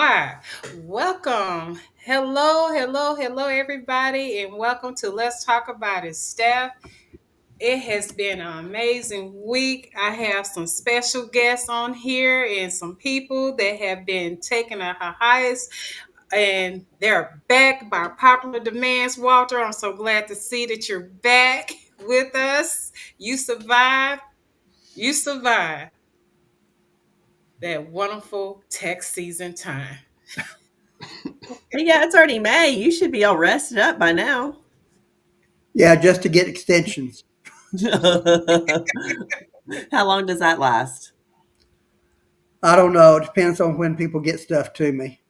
Why? Welcome. Hello, everybody, and welcome to Let's Talk About It, Steph. It has been an amazing week. I have some special guests on here and some people that have been taking a hiatus, and they're back by popular demands. Walter, I'm so glad to see that you're back with us. You survived. You survived that wonderful text season time. Hey, yeah, it's already May. You should be all rested up by now. Yeah, just to get extensions. How long does that last? I don't know. It depends on when people get stuff to me.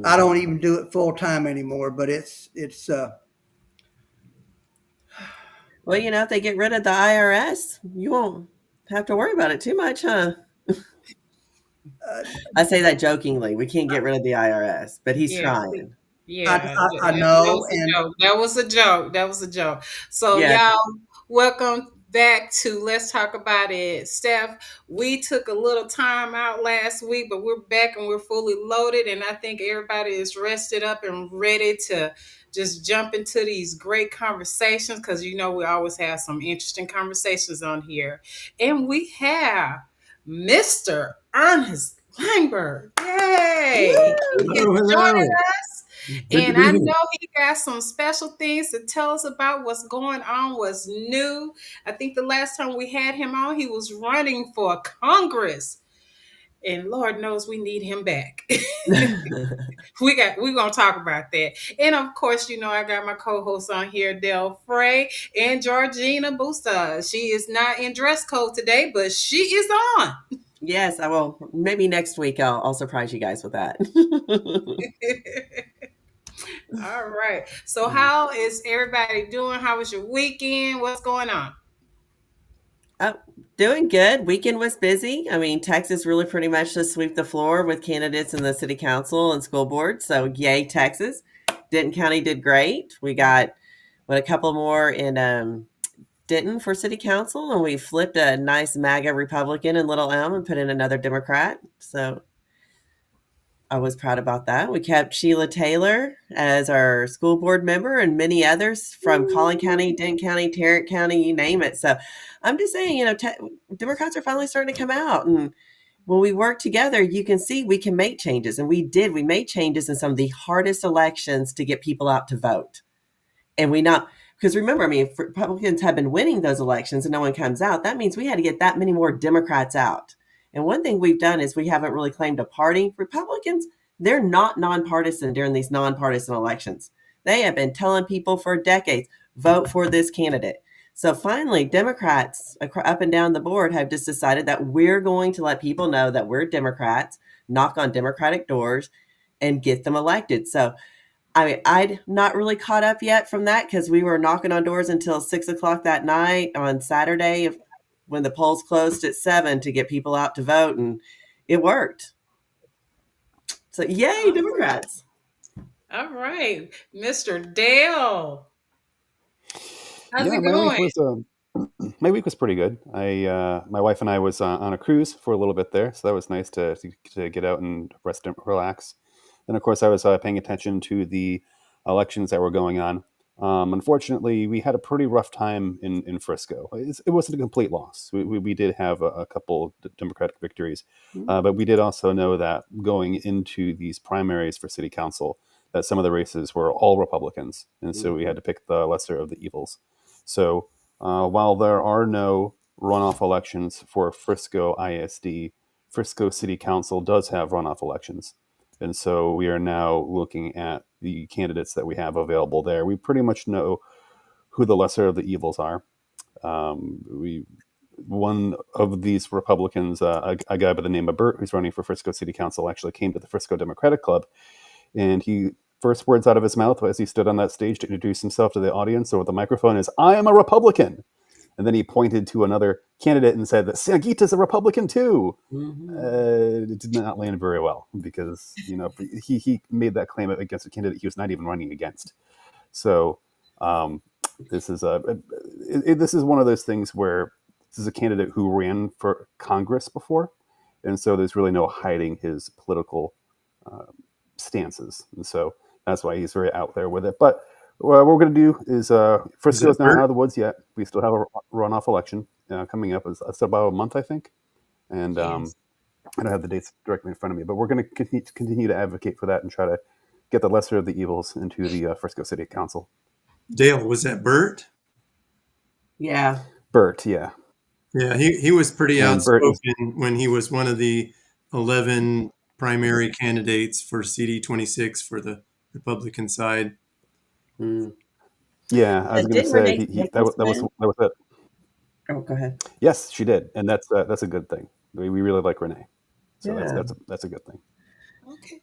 I Hmm. don't even do it full time anymore, but it's Well, if they get rid of the IRS, you won't have to worry about it too much, huh? uh, I say that jokingly. We can't get rid of the IRS, but he's Yeah, trying. yeah, I that know, was a and joke. That was a joke. That was a joke. So, Yeah. y'all, welcome back to Let's Talk About It. Steph, we took a little time out last week, but we're back and we're fully loaded. And I think everybody is rested up and ready to just jump into these great conversations because, we always have some interesting conversations on here. And we have Mr. Ernest Langberg. Yay! He is Hello, joining hello. us. Good to And be I here. know he got some special things to tell us about what's going on, what's new. I think the last time we had him on, he was running for Congress. And Lord knows we need him back. We're gonna talk about that. And of course, I got my co-hosts on here, Del Frey and Georgina Busta. She is not in dress code today, but she is on. Yes, I will. Maybe next week I'll surprise you guys with that. All right. So how is everybody doing? How was your weekend? What's going on? Oh, doing good. Weekend was busy. I mean, Texas really pretty much just sweep the floor with candidates in the city council and school board. So, yay, Texas. Denton County did great. We got a couple more in Denton for city council, and we flipped a nice MAGA Republican in Little M and put in another Democrat. So I was proud about that. We kept Sheila Taylor as our school board member and many others from Collin County, Denton County, Tarrant County, you name it. So I'm just saying, Democrats are finally starting to come out. And when we work together, you can see we can make changes. And we did. We made changes in some of the hardest elections to get people out to vote. And we not, because remember, I mean, if Republicans have been winning those elections and no one comes out, that means we had to get that many more Democrats out. And one thing we've done is we haven't really claimed a party. Republicans, they're not nonpartisan during these nonpartisan elections. They have been telling people for decades, vote for this candidate. So finally, Democrats up and down the board have just decided that we're going to let people know that we're Democrats, knock on Democratic doors, and get them elected. So I mean, I'd not really caught up yet from that because we were knocking on doors until 6 o'clock that night on Saturday when the polls closed at 7 to get people out to vote, and it worked. So, yay, Democrats. All right, Mr. Dale. How's Yeah, it going? my week was pretty good. I my wife and I was on a cruise for a little bit there, so that was nice to get out and rest and relax. And of course, I was paying attention to the elections that were going on. Unfortunately, we had a pretty rough time in Frisco. It wasn't a complete loss. We did have a couple Democratic victories, Mm, but we did also know that going into these primaries for city council, that some of the races were all Republicans, and so we mhm, had to pick the lesser of the evils. So while there are no runoff elections for Frisco ISD, Frisco City Council does have runoff elections. And so we are now looking at the candidates that we have available there. We pretty much know who the lesser of the evils are. We One of these Republicans, a guy by the name of Bert, who's running for Frisco City Council, actually came to the Frisco Democratic Club, and he first words out of his mouth as he stood on that stage to introduce himself to the audience over the microphone is, "I am a Republican." And then he pointed to another candidate and said that Sangeeta's a Republican too. mhm. It did not land very well because he made that claim against a candidate he was not even running against. So um, this is one of those things where this is a candidate who ran for Congress before, and so there's really no hiding his political stances, and so that's why he's very out there with it. But what we're going to do is Is that Frisco's not Bert? out of the woods yet. We still have a runoff election coming up. It's about a month, I think, and Yes. I don't have the dates directly in front of me, but we're going to continue to advocate for that and try to get the lesser of the evils into the Frisco City Council. Dale, was that Bert? Yeah. Bert, yeah, Yeah, he was pretty and Bert is outspoken when he was one of the 11 primary candidates for CD 26 for the Republican side. Mm. yeah. I was going to Didn't say Renee that was win? it. Oh, go ahead. Yes, she did, and that's a good thing. We really like Renee, so Yeah. that's a good thing. Okay.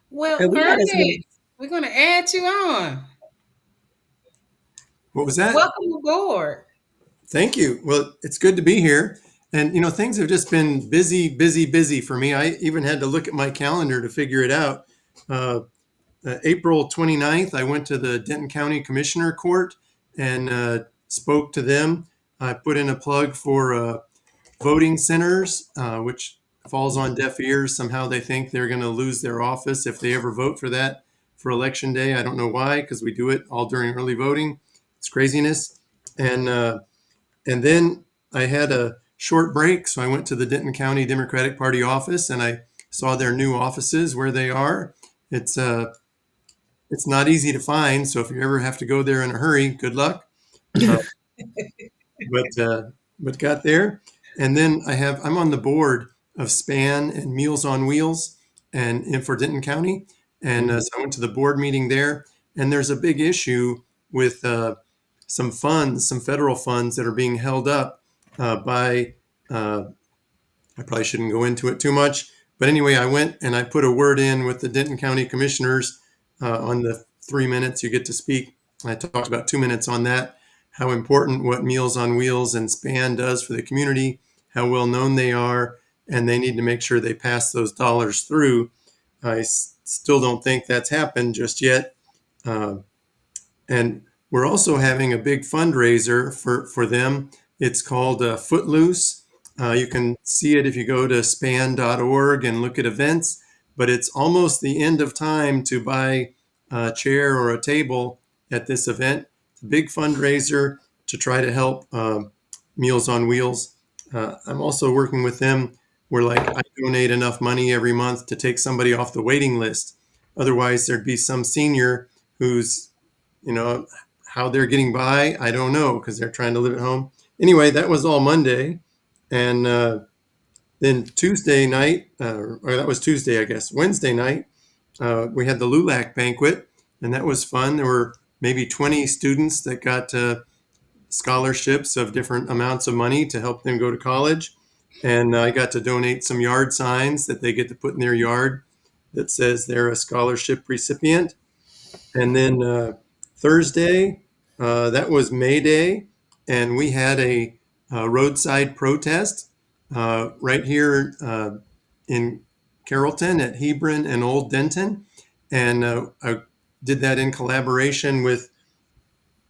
Well, And we had as many. Ernest, we're going to add you on. What was that? Welcome aboard. Thank you. Well, it's good to be here. And, things have just been busy, busy, busy for me. I even had to look at my calendar to figure it out. April 29th, I went to the Denton County Commissioner Court and spoke to them. I put in a plug for voting centers, which falls on deaf ears. Somehow they think they're going to lose their office if they ever vote for that for election day. I don't know why, because we do it all during early voting. It's craziness. And then I had a short break, so I went to the Denton County Democratic Party office and I saw their new offices where they are. It's not easy to find, so if you ever have to go there in a hurry, good luck. But got there, and then I'm on the board of SPAN and Meals on Wheels, and for Denton County, and so I went to the board meeting there, and there's a big issue with some federal funds that are being held up by. I probably shouldn't go into it too much, but anyway, I went and I put a word in with the Denton County commissioners on the 3 minutes you get to speak. I talked about 2 minutes on that, how important what Meals on Wheels and SPAN does for the community, how well known they are, and they need to make sure they pass those dollars through. I still don't think that's happened just yet. And we're also having a big fundraiser for them. It's called Footloose. You can see it if you go to span.org and look at events, but it's almost the end of time to buy a chair or a table at this event. It's a big fundraiser to try to help Meals on Wheels. I'm also working with them where I donate enough money every month to take somebody off the waiting list. Otherwise, there'd be some senior who's, how they're getting by, I don't know, because they're trying to live at home. Anyway, that was all Monday. And then Tuesday night, or that was Tuesday, I guess, Wednesday night, we had the LULAC banquet, and that was fun. There were maybe 20 students that got scholarships of different amounts of money to help them go to college. And I got to donate some yard signs that they get to put in their yard that says they're a scholarship recipient. And then Thursday, that was May Day, and we had a roadside protest right here in Carrollton at Hebron and Old Denton. And I did that in collaboration with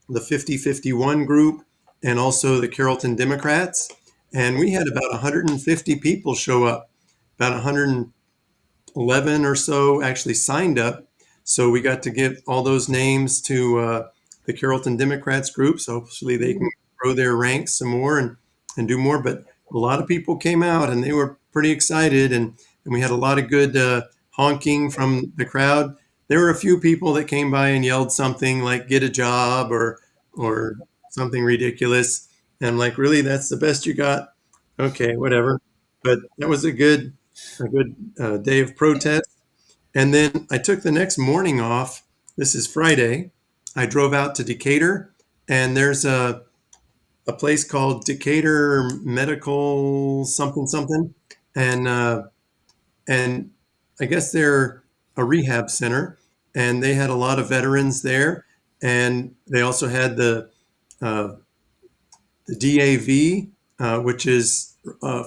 the 5051 group and also the Carrollton Democrats. And we had about 150 people show up, about 111 or so actually signed up. So we got to give all those names to the Carrollton Democrats group. So hopefully they can grow their ranks some more and do more. But a lot of people came out and they were pretty excited. And we had a lot of good honking from the crowd. There were a few people that came by and yelled something like "get a job" or something ridiculous. And I'm like, really, that's the best you got? Okay, whatever. But that was a good day of protest. And then I took the next morning off. This is Friday. I drove out to Decatur, and there's a place called Decatur Medical something something, and I guess they're a rehab center, and they had a lot of veterans there, and they also had the DAV, which is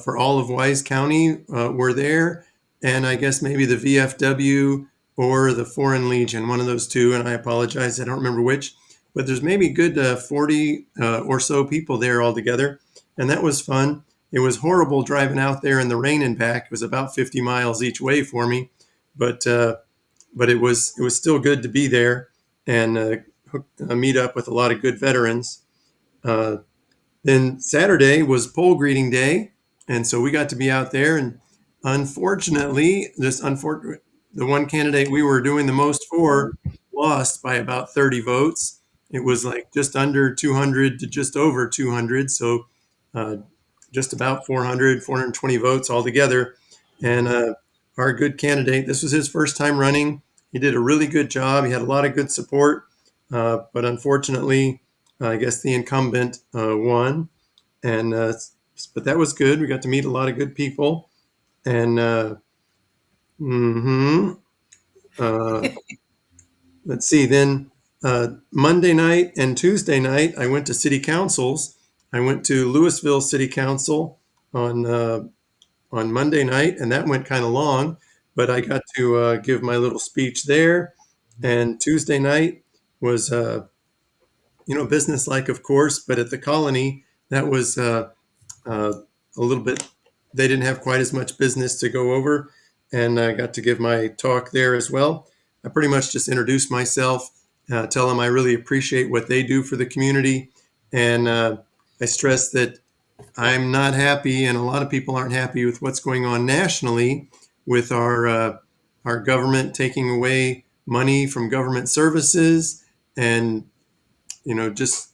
for all of Wise County, were there, and I guess maybe the VFW or the Foreign Legion, one of those two. And I apologize, I don't remember which, but there's maybe good 40 or so people there altogether, and that was fun. It was horrible driving out there in the rain and back. It was about 50 miles each way for me, but it was still good to be there and meet up with a lot of good veterans. Uh, then Saturday was pole greeting day, and so we got to be out there. And unfortunately, the one candidate we were doing the most for lost by about 30 votes. It was like just under 200 to just over 200, so uh, just about 420 votes altogether. And our good candidate, this was his first time running. He did a really good job. He had a lot of good support, but unfortunately, I guess the incumbent won. And but that was good. We got to meet a lot of good people. And mhm, uh, let's see. Then Monday night and Tuesday night, I went to city councils. I went to Louisville City Council on on Monday night, and that went kind of long, but I got to give my little speech there. And Tuesday night was, business-like, of course, but at the colony, that was uh, a little bit, they didn't have quite as much business to go over, and I got to give my talk there as well. I pretty much just introduced myself, tell them I really appreciate what they do for the community, and I stress that I'm not happy, and a lot of people aren't happy with what's going on nationally with our government taking away money from government services, and just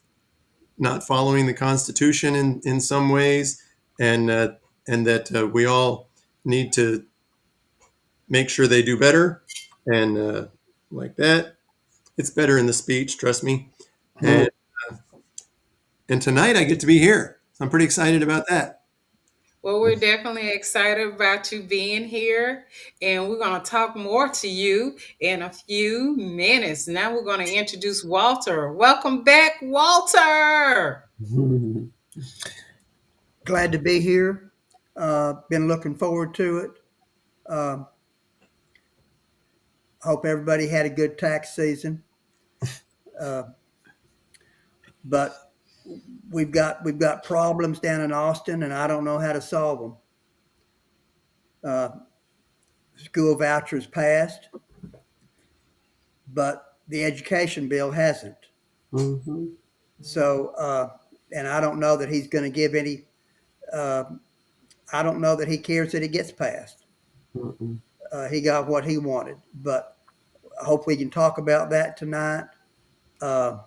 not following the Constitution in some ways, and that we all need to make sure they do better, and like that. It's better in the speech, trust me. Mhm. And tonight I get to be here, so I'm pretty excited about that. Well, we're definitely excited about you being here, and we're going to talk more to you in a few minutes. Now we're going to introduce Walter. Welcome back, Walter. Glad to be here. Been looking forward to it. Uh, Hope everybody had a good tax season. Uh, but we've got problems down in Austin, and I don't know how to solve them. School vouchers passed, but the education bill hasn't. Mhm. So, and I don't know that he's going to give any. Uh, I don't know that he cares that it gets passed. Mhm. He got what he wanted, but I hope we can talk about that tonight. Uh,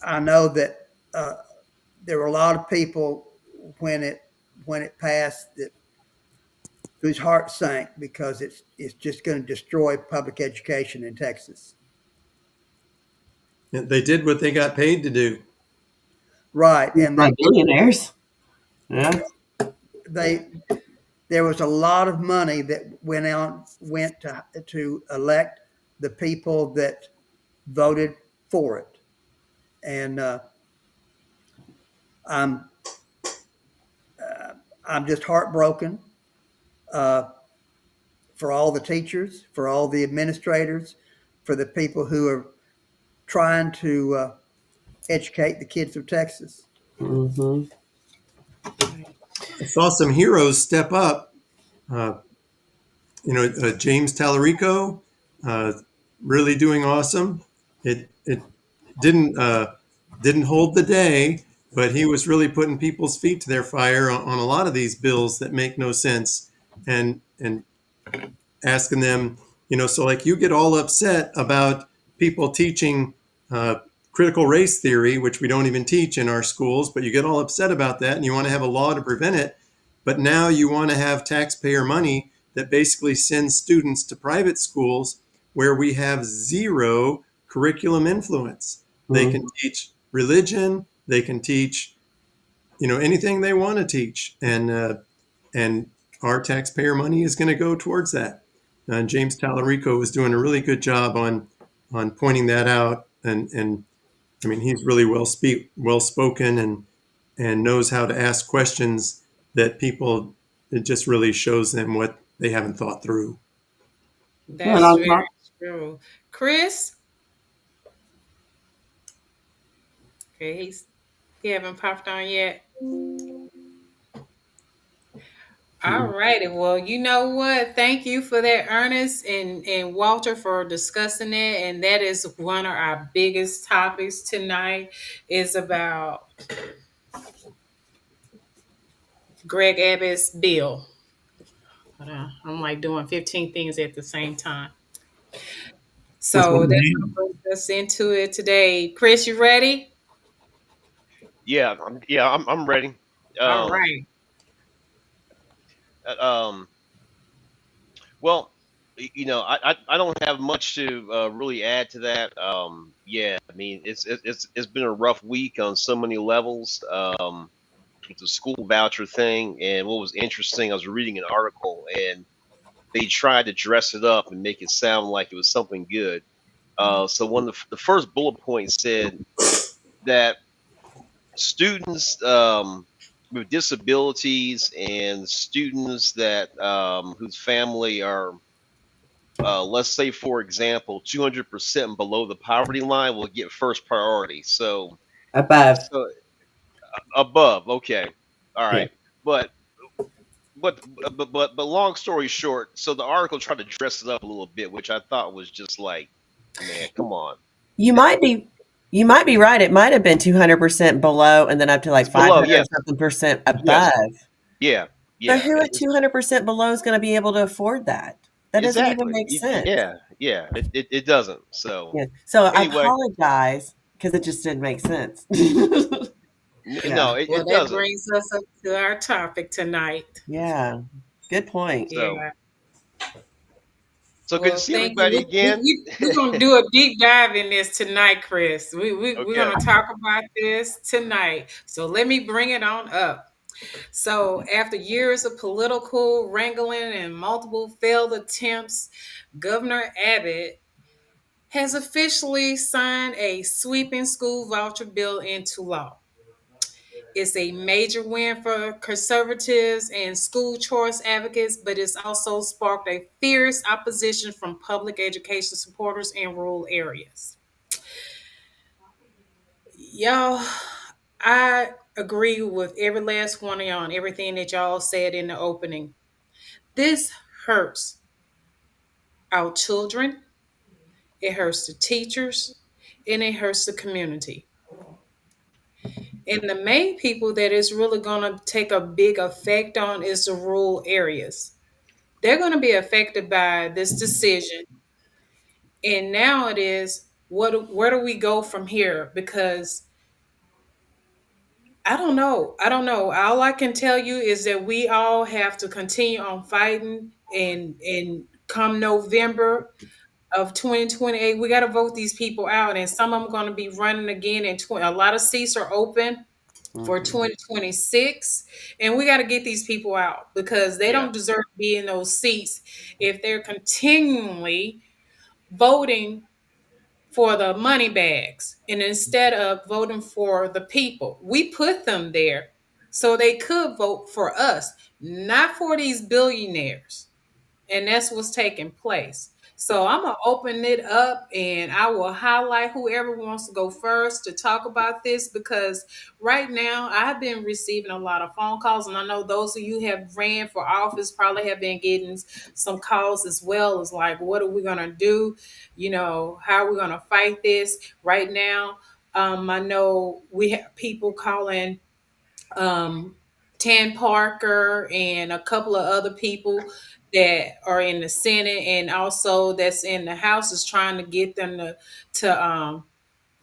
I know that there were a lot of people when it when it passed that whose hearts sank because it's just going to destroy public education in Texas. They did what they got paid to do. Right, and By billionaires. Yeah. they there was a lot of money that went to elect the people that voted for it, and I'm I'm just heartbroken uh, for all the teachers, for all the administrators, for the people who are trying to educate the kids of Texas. Mhm. I saw some heroes step up. Uh, James Tallarico, uh, really doing awesome. It didn't hold the day, but he was really putting people's feet to their fire on a lot of these bills that make no sense, and asking them, so like you get all upset about people teaching critical race theory, which we don't even teach in our schools, but you get all upset about that and you want to have a law to prevent it. But now you want to have taxpayer money that basically sends students to private schools where we have zero curriculum influence. They can Mhm. teach religion, they can teach, anything they want to teach. And our taxpayer money is going to go towards that. And James Tallarico is doing a really good job on pointing that out. And I mean, he's really well spoken, and knows how to ask questions that people. It just really shows them what they haven't thought through. And That's on very top, true. Chris, okay, he haven't popped on yet. All righty. Well, you know what? Thank you for that, Ernest and Walter, for discussing that. And that is one of our biggest topics tonight is about Gregg Abbott's bill. I'm like doing 15 things at the same time. What's So going that's on? what brings us into it today. Chris, you ready? I'm ready. All Um, right. um, well, I don't have much to really add to that. Yeah, I mean, it's been a rough week on so many levels. With the school voucher thing, and what was interesting, I was reading an article, and they tried to dress it up and make it sound like it was something good. So one of the first bullet points said that students with disabilities and students that whose family are, let's say, for example, 200% below the poverty line will get first priority. Above. So above, okay, all Yeah. right, but but long story short, so the article tried to dress it up a little bit, which I thought was just like, man, come on, You might be you might be right. It might have been 200% below and then up to like it's below, 500 yes, something percent above. yes, yeah, But yeah, who at 200% below is going to be able to afford that? That doesn't even exactly, make sense. yeah, it doesn't. So Yeah. So I anyway, apologize because it just didn't make sense. Yeah. no, Well, it that doesn't. brings us up to our topic tonight. Yeah. Good point. So Yeah. so good to Well, see thank you. everybody again. We're going to do a deep dive in this tonight, Chris. We're Okay, going to talk about this tonight. So let me bring it on up. So, after years of political wrangling and multiple failed attempts, Governor Abbott has officially signed a sweeping school voucher bill into law. It's a major win for conservatives and school choice advocates, but it's also sparked a fierce opposition from public education supporters in rural areas. Y'all, I agree with every last one of y'all on everything that y'all said in the opening. This hurts our children, it hurts the teachers, and it hurts the community. And the main people that is really going to take a big effect on is the rural areas. They're going to be affected by this decision. And now it is, where do we go from here? Because I don't know. I don't know. All I can tell you is that we all have to continue on fighting, and come November of 2028, we got to vote these people out, and some of them are going to be running again. And a lot of seats are open for Mhm. 2026, and we got to get these people out because they yeah, don't deserve to be in those seats if they're continually voting for the money bags and instead of voting for the people. We put them there so they could vote for us, not for these billionaires. And that's what's taking place. So I'm gonna open it up and I will highlight whoever wants to go first to talk about this, because right now I've been receiving a lot of phone calls, and I know those of you who have ran for office probably have been getting some calls as well, as like, what are we gonna do? How are we gonna fight this right now? I know we have people calling um, Tan Parker and a couple of other people that are in the Senate and also that's in the House, is trying to get them to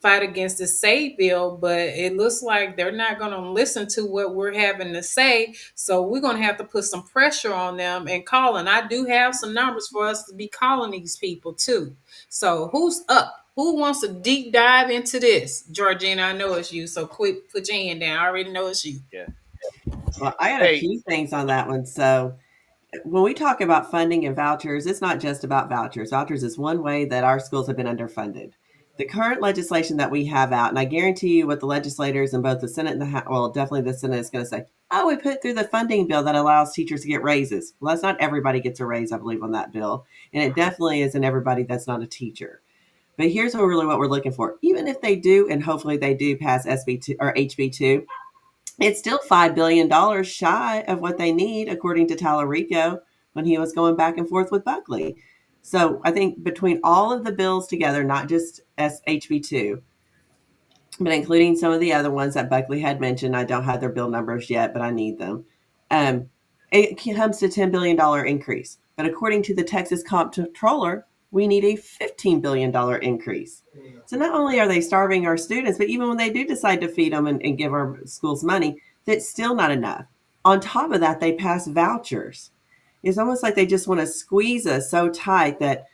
fight against the SAVE bill, but it looks like they're not going to listen to what we're having to say. So we're going to have to put some pressure on them and call. And I do have some numbers for us to be calling these people too. So who's up? Who wants to deep dive into this? Georgina, I know it's you. So quick, put your hand down. I already know it's you. yeah. Well, I had a Hey, few things on that one. So when we talk about funding and vouchers, it's not just about vouchers. Vouchers is one way that our schools have been underfunded. The current legislation that we have out, and I guarantee you what the legislators in both the Senate and the House, well, definitely the Senate is going to say, oh, we put through the funding bill that allows teachers to get raises. Well, that's not everybody gets a raise, I believe, on that bill. And it definitely isn't everybody that's not a teacher. But here's what we're looking for. Even if they do, and hopefully they do pass SB2 or HB2, It's still $5 billion shy of what they need, according to Tallarico when he was going back and forth with Buckley. So I think between all of the bills together, not just SHB2, but including some of the other ones that Buckley had mentioned, I don't have their bill numbers yet, but I need them. Um, it comes to $10 billion increase. But according to the Texas Comptroller, we need a $15 billion increase. So not only are they starving our students, but even when they do decide to feed them and give our schools money, that's still not enough. On top of that, they pass vouchers. It's almost like they just want to squeeze us so tight that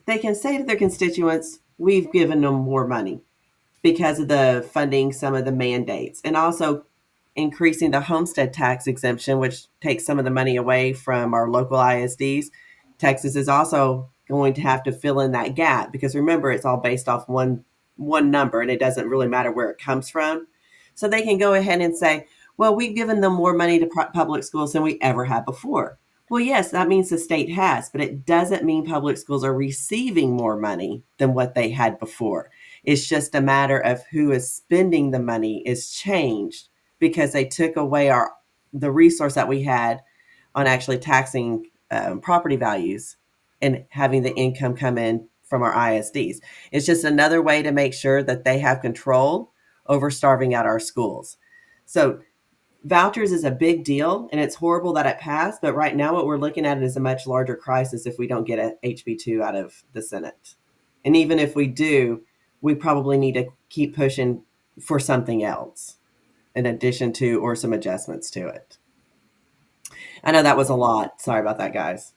they can say to their constituents, we've given them more money because of the funding some of the mandates, and also increasing the homestead tax exemption, which takes some of the money away from our local ISDs. Texas is also going to have to fill in that gap because remember, it's all based off one number and it doesn't really matter where it comes from. So they can go ahead and say, well, we've given them more money to public schools than we ever had before. Well, yes, that means the state has, but it doesn't mean public schools are receiving more money than what they had before. It's just a matter of who is spending the money is changed because they took away the resource that we had on actually taxing property values and having the income come in from our ISDs. It's just another way to make sure that they have control over starving out our schools. So vouchers is a big deal and it's horrible that it passed, but right now what we're looking at is a much larger crisis if we don't get a HB2 out of the Senate. And even if we do, we probably need to keep pushing for something else in addition to or some adjustments to it. I know that was a lot. Sorry about that, guys.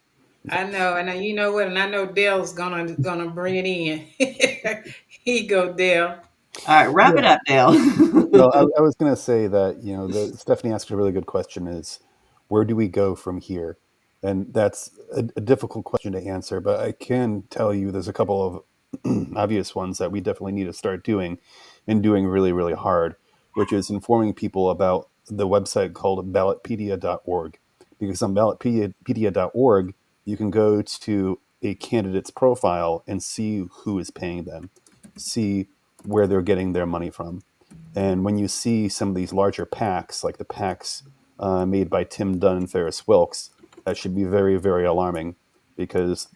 I know, and you know what? And I know Dale's gonna bring it in. He go, Dale. All right, wrap it Yeah. up, Dale. Well, I was going to say that, Stephanie asked a really good question is, where do we go from here? And that's a difficult question to answer, but I can tell you there's a couple of obvious ones that we definitely need to start doing and doing really, really hard, which is informing people about the website called ballotpedia.org. Because on ballotpedia.org, you can go to a candidate's profile and see who is paying them, see where they're getting their money from. And when you see some of these larger PACs, like the PACs made by Tim Dunn and Ferris Wilks, that should be very, very alarming because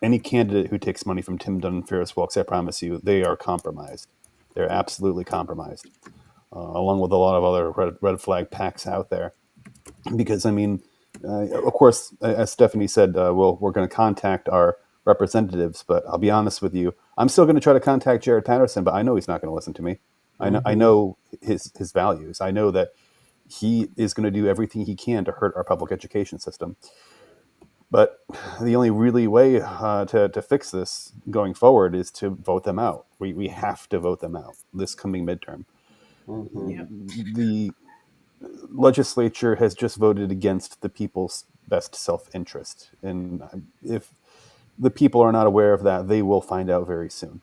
any candidate who takes money from Tim Dunn and Ferris Wilks, I promise you, they are compromised. They're absolutely compromised, along with a lot of other red flag PACs out there. Because, I mean, of course, as Stephanie said, we're going to contact our representatives, but I'll be honest with you, I'm still going to try to contact Jared Patterson, but I know he's not going to listen to me. I know his values. I know that he is going to do everything he can to hurt our public education system. But the only really way to fix this going forward is to vote them out. We have to vote them out this coming midterm. Mhm. Yep. The legislature has just voted against the people's best self-interest. And if the people are not aware of that, they will find out very soon.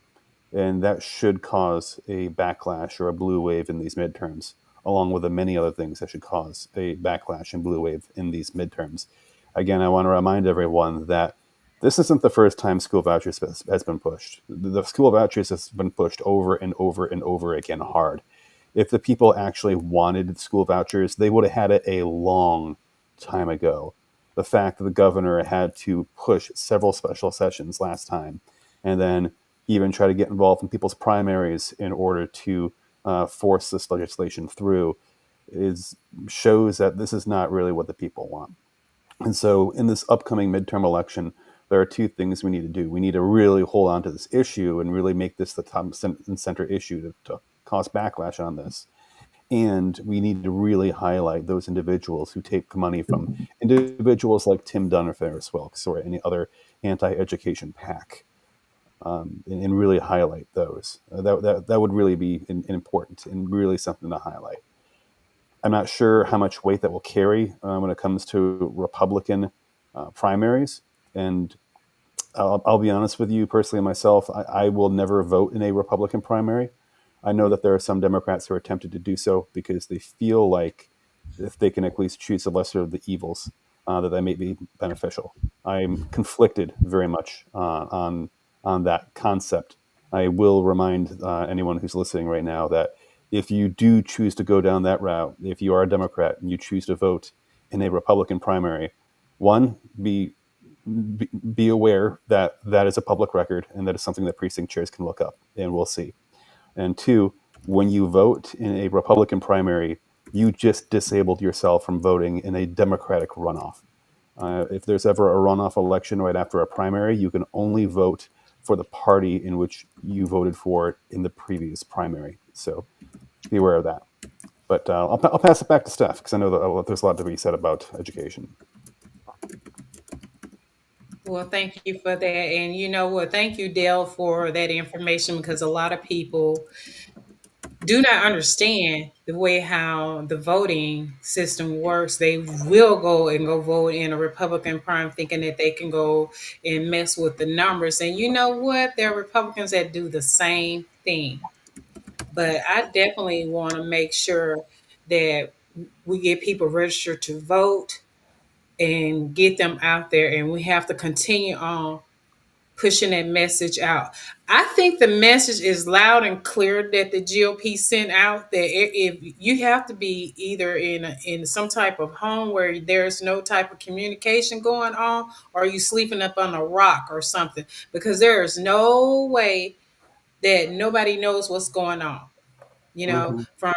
And that should cause a backlash or a blue wave in these midterms, along with the many other things that should cause a backlash and blue wave in these midterms. Again, I want to remind everyone that this isn't the first time school vouchers has been pushed. The school vouchers has been pushed over and over and over again hard. If the people actually wanted school vouchers, they would have had it a long time ago. The fact that the governor had to push several special sessions last time and then even try to get involved in people's primaries in order to force this legislation through shows that this is not really what the people want. And so in this upcoming midterm election, there are two things we need to do. We need to really hold on to this issue and really make this the top and center issue to cause backlash on this. And we need to really highlight those individuals who take money from individuals like Tim Dunn or Ferris Wilks or any other anti-education PAC, and really highlight those. That would really be important and really something to highlight. I'm not sure how much weight that will carry when it comes to Republican primaries. And I'll be honest with you personally, myself, I will never vote in a Republican primary. I know that there are some Democrats who are tempted to do so because they feel like if they can at least choose the lesser of the evils, that may be beneficial. I'm conflicted very much on that concept. I will remind anyone who's listening right now that if you do choose to go down that route, if you are a Democrat and you choose to vote in a Republican primary, one, be aware that that is a public record and that is something that precinct chairs can look up and we'll see. And two, when you vote in a Republican primary, you just disabled yourself from voting in a Democratic runoff. If there's ever a runoff election right after a primary, you can only vote for the party in which you voted for in the previous primary. So be aware of that. But I'll pass it back to Steph because I know that there's a lot to be said about education. Well, thank you for that. And you know what? Thank you, Dale, for that information because a lot of people do not understand the way how the voting system works. They will go vote in a Republican prime thinking that they can go and mess with the numbers. And you know what? There are Republicans that do the same thing. But I definitely want to make sure that we get people registered to vote and get them out there. And we have to continue on pushing that message out. I think the message is loud and clear that the GOP sent out that if you have to be either in some type of home where there's no type of communication going on, or you sleeping up on a rock or something, because there is no way that nobody knows what's going on. Hmm. From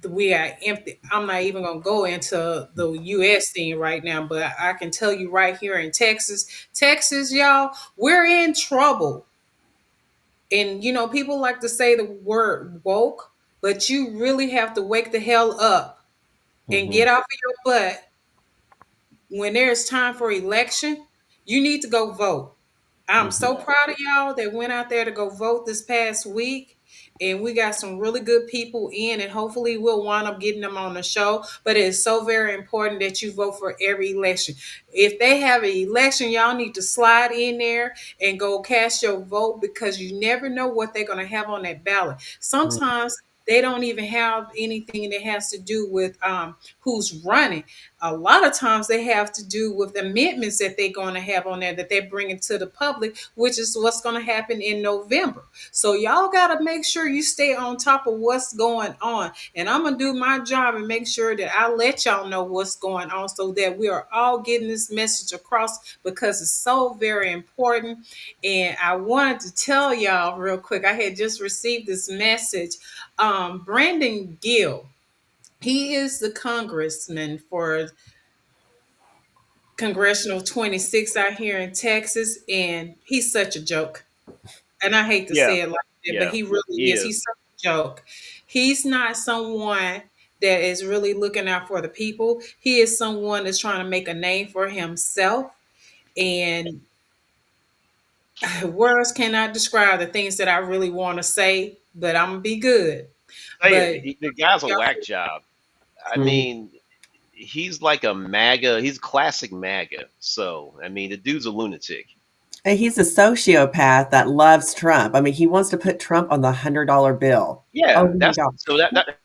we are empty. I'm not even gonna go into the US thing right now, but I can tell you right here in Texas, y'all, we're in trouble. And people like to say the word woke, but you really have to wake the hell up and Mm-hmm. get off of your butt when there's time for election. You need to go vote. I'm so Mm-hmm. proud of y'all that went out there to go vote this past week. And we got some really good people in, and hopefully we'll wind up getting them on the show. But it's so very important that you vote for every election. If they have an election, y'all need to slide in there and go cast your vote because you never know what they're going to have on that ballot. Sometimes they don't even have anything that has to do with who's running. A lot of times they have to do with amendments that they're going to have on there that they're bringing to the public, which is what's going to happen in November. So y'all got to make sure you stay on top of what's going on. And I'm going to do my job and make sure that I let y'all know what's going on so that we are all getting this message across because it's so very important. And I wanted to tell y'all real quick, I had just received this message. Brandon Gill, he is the congressman for Congressional 26 out here in Texas, and he's such a joke. And I hate to Yeah, say it like that, but yeah, he really he is. is. He's such a joke. He's not someone that is really looking out for the people. He is someone that's trying to make a name for himself. And words cannot describe the things that I really want to say, but I'm gonna be good. Say But it. The guy's a whack job. I Hmm. mean, he's like a MAGA. He's classic MAGA. So I mean, the dude's a lunatic. And he's a sociopath that loves Trump. I mean, he wants to put Trump on the $100 bill. Oh Yeah, my that's God. so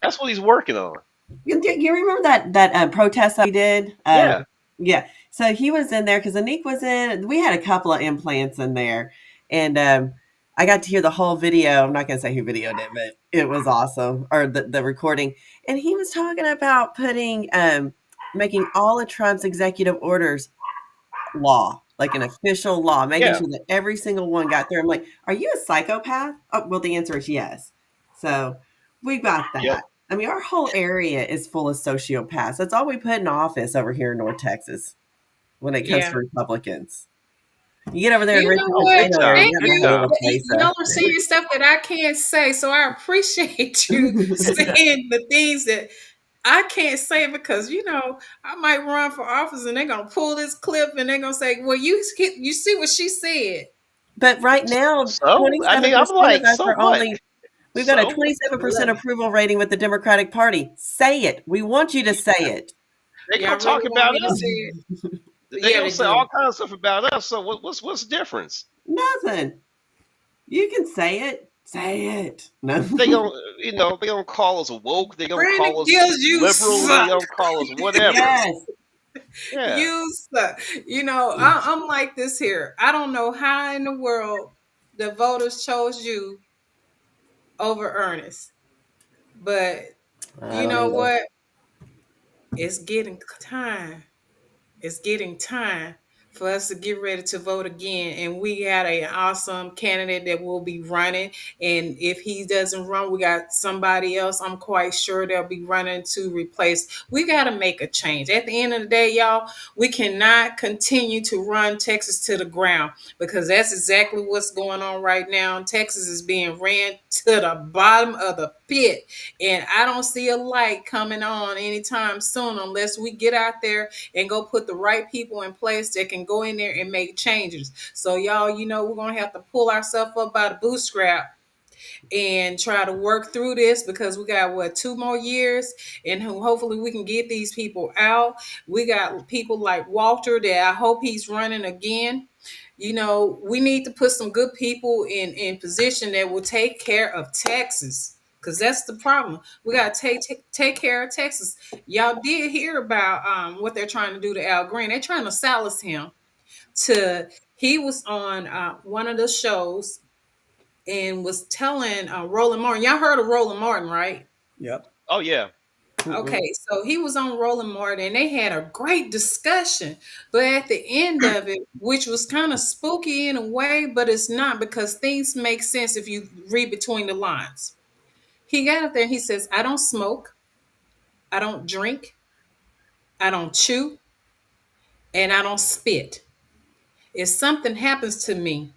that's what he's working on. You remember that protest that we did? Yeah, Yeah. So he was in there because Anik was in. We had a couple of implants in there, and I got to hear the whole video. I'm not going to say who videoed it, but it was awesome, or the recording. And he was talking about putting making all of Trump's executive orders law, like an official law, making yeah, sure that every single one got through. I'm like, are you a psychopath? Oh, well, the answer is yes. So we got yep, that. I mean, our whole area is full of sociopaths. That's all we put in office over here in North Texas when it comes yeah. to Republicans. You get over there in You know Richmond, what? big Taylor, time, you Thank got big no hell you. of time. a Y'all are place. saying stuff that I can't say, so I appreciate you saying the things that I can't say because I might run for office and they're gonna pull this clip and they're gonna say, "Well, you see what she said." But right now, So I mean, I'm 27% of like, us so are what? only, we've got a So 27% Look, approval rating with the Democratic Party. Say it. We want you to say it. they gonna y'all really talk want about me to say us. it? They Yeah, gonna they say do. all kinds of stuff about us. So what's the difference? Nothing. You can say it. Say it. No. They gonna they gonna call us woke. They gonna Brandon call us Gills, you liberal. They suck. gonna call us whatever. Yes. Yeah, You suck. I'm like this here. I don't know how in the world the voters chose you over Ernest. But I you don't know either. what? It's getting time. It's getting time for us to get ready to vote again. And we got an awesome candidate that will be running. And if he doesn't run, we got somebody else. I'm quite sure they'll be running to replace. We got to make a change. At the end of the day, y'all, we cannot continue to run Texas to the ground because that's exactly what's going on right now. Texas is being ran to the bottom of the pit. And I don't see a light coming on anytime soon unless we get out there and go put the right people in place that can go in there and make changes. So y'all, we're gonna have to pull ourselves up by the bootstrap and try to work through this because we got 2 more years and hopefully we can get these people out. We got people like Walter that I hope he's running again. We need to put some good people in position that will take care of Texas because that's the problem. We got to take care of Texas. Y'all did hear about what they're trying to do to Al Green. They're trying to silence him. He was on one of the shows and was telling Roland Martin. Y'all heard of Roland Martin, right? Yep. Oh yeah. Mm-mm. Okay, so he was on Roland Martin and they had a great discussion. But at the end of it, which was kind of spooky in a way, but it's not because things make sense if you read between the lines. He got up there and he says, I don't smoke, I don't drink, I don't chew, and I don't spit. If something happens to me,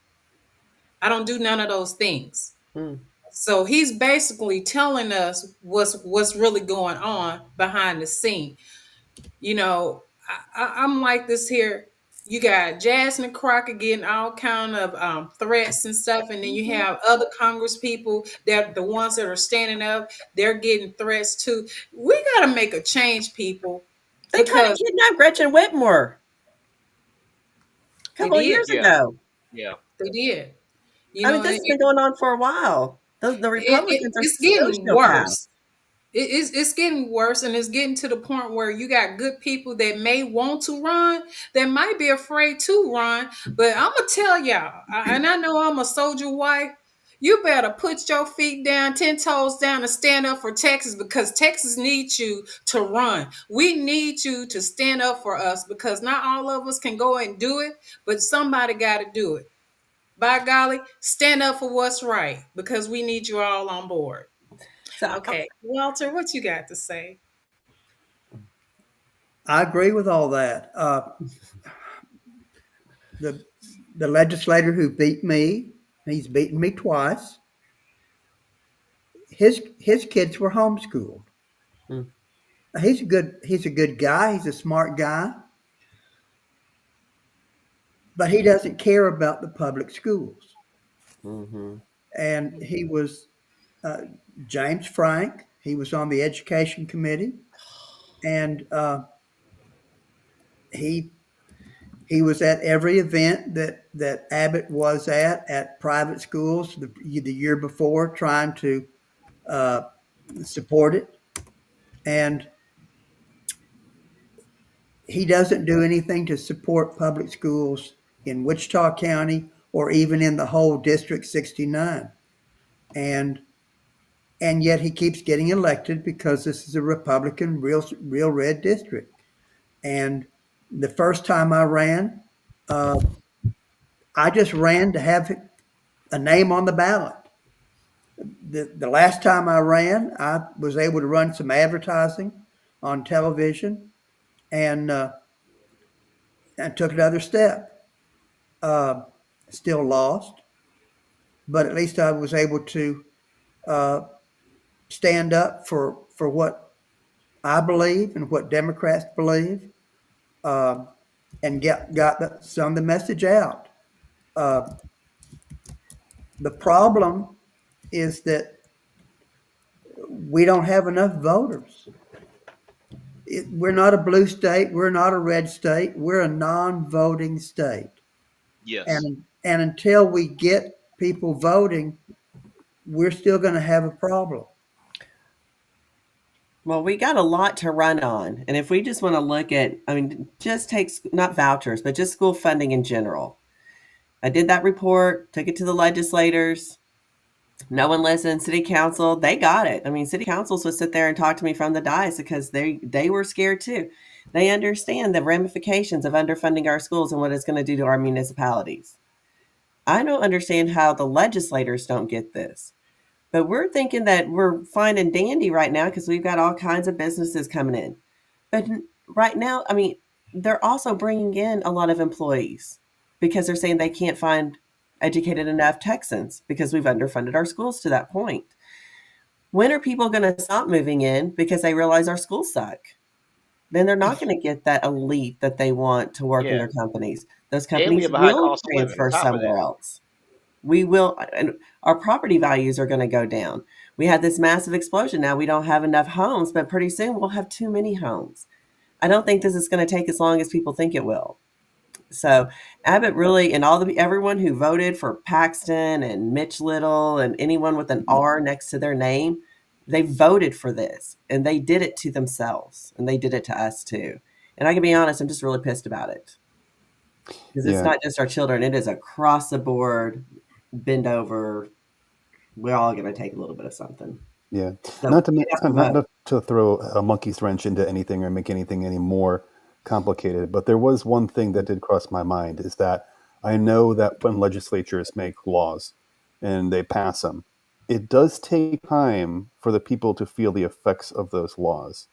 I don't do none of those things. Mm. So he's basically telling us what's really going on behind the scene. I'm like this here. You got Jasmine Crockett getting all kind of threats and stuff, and then you have other Congress people that the ones that are standing up, they're getting threats too. We got to make a change, people, They tried to because kidnap Gretchen Whitmore a they couple of did, years Yeah. ago. Yeah. they did. I mean, this And has been going on for a while. The Republicans are it's getting sociopaths. worse. It's getting worse, and it's getting to the point where you got good people that may want to run, that might be afraid to run. But I'm gonna tell y'all, and I know I'm a soldier wife. You better put your feet down, 10 toes down, and stand up for Texas because Texas needs you to run. We need you to stand up for us because not all of us can go and do it, but somebody got to do it. By golly, stand up for what's right because we need you all on board. So Okay, Walter, what you got to say? I agree with all that. The the legislator who beat me, he's beaten me twice. His kids were homeschooled. mm, He's a good guy. He's a smart guy, but he doesn't care about the public schools. mhm. And he was uh, James Frank. He was on the education committee, and he he was at every event that Abbott was at private schools the year before, trying to uh, support it. And he doesn't do anything to support public schools in Wichita County or even in the whole District 69. And and yet he keeps getting elected because this is a Republican, real red district. And the first time I ran, uh, I just ran to have a name on the ballot. The last time I ran, I was able to run some advertising on television, and I took another step. Uh, Still lost, but at least I was able to uh, stand up for what I believe and what Democrats believe, uh, and got some of the message out. Uh, the problem is that we don't have enough voters. We're not a blue state. We're not a red state. We're a non-voting state, Yes. and until we get people voting, we're still going to have a problem. Well, we got a lot to run on. And if we just want to look at, I mean, just take, not vouchers, but just school funding in general. I did that report, took it to the legislators. No one listened. City council, they got it. I mean, city councils would sit there and talk to me from the dais because they were scared too. They understand the ramifications of underfunding our schools and what it's going to do to our municipalities. I don't understand how the legislators don't get this. But we're thinking that we're fine and dandy right now because we've got all kinds of businesses coming in. But right now, I mean, they're also bringing in a lot of employees because they're saying they can't find educated enough Texans because we've underfunded our schools to that point. When are people going to stop moving in because they realize our schools suck? Then they're not going to get that elite that they want to work in Yeah, their companies. Those and we companies have a high will cost of living on transfer top of that. somewhere else. We will, and our property values are going to go down. We had this massive explosion. Now we don't have enough homes, but pretty soon we'll have too many homes. I don't think this is going to take as long as people think it will. So Abbott really, and everyone who voted for Paxton and Mitch Little and anyone with an R next to their name, they voted for this and they did it to themselves and they did it to us too. And I can be honest, I'm just really pissed about it because it's Yeah, not just our children; it is across the board, bend over. We're all going to take a little bit of something. yeah. So Not to get out the not, vote. not to throw a monkey's wrench into anything or make anything any more complicated, but there was one thing that did cross my mind is that I know that when legislatures make laws and they pass them, it does take time for the people to feel the effects of those laws.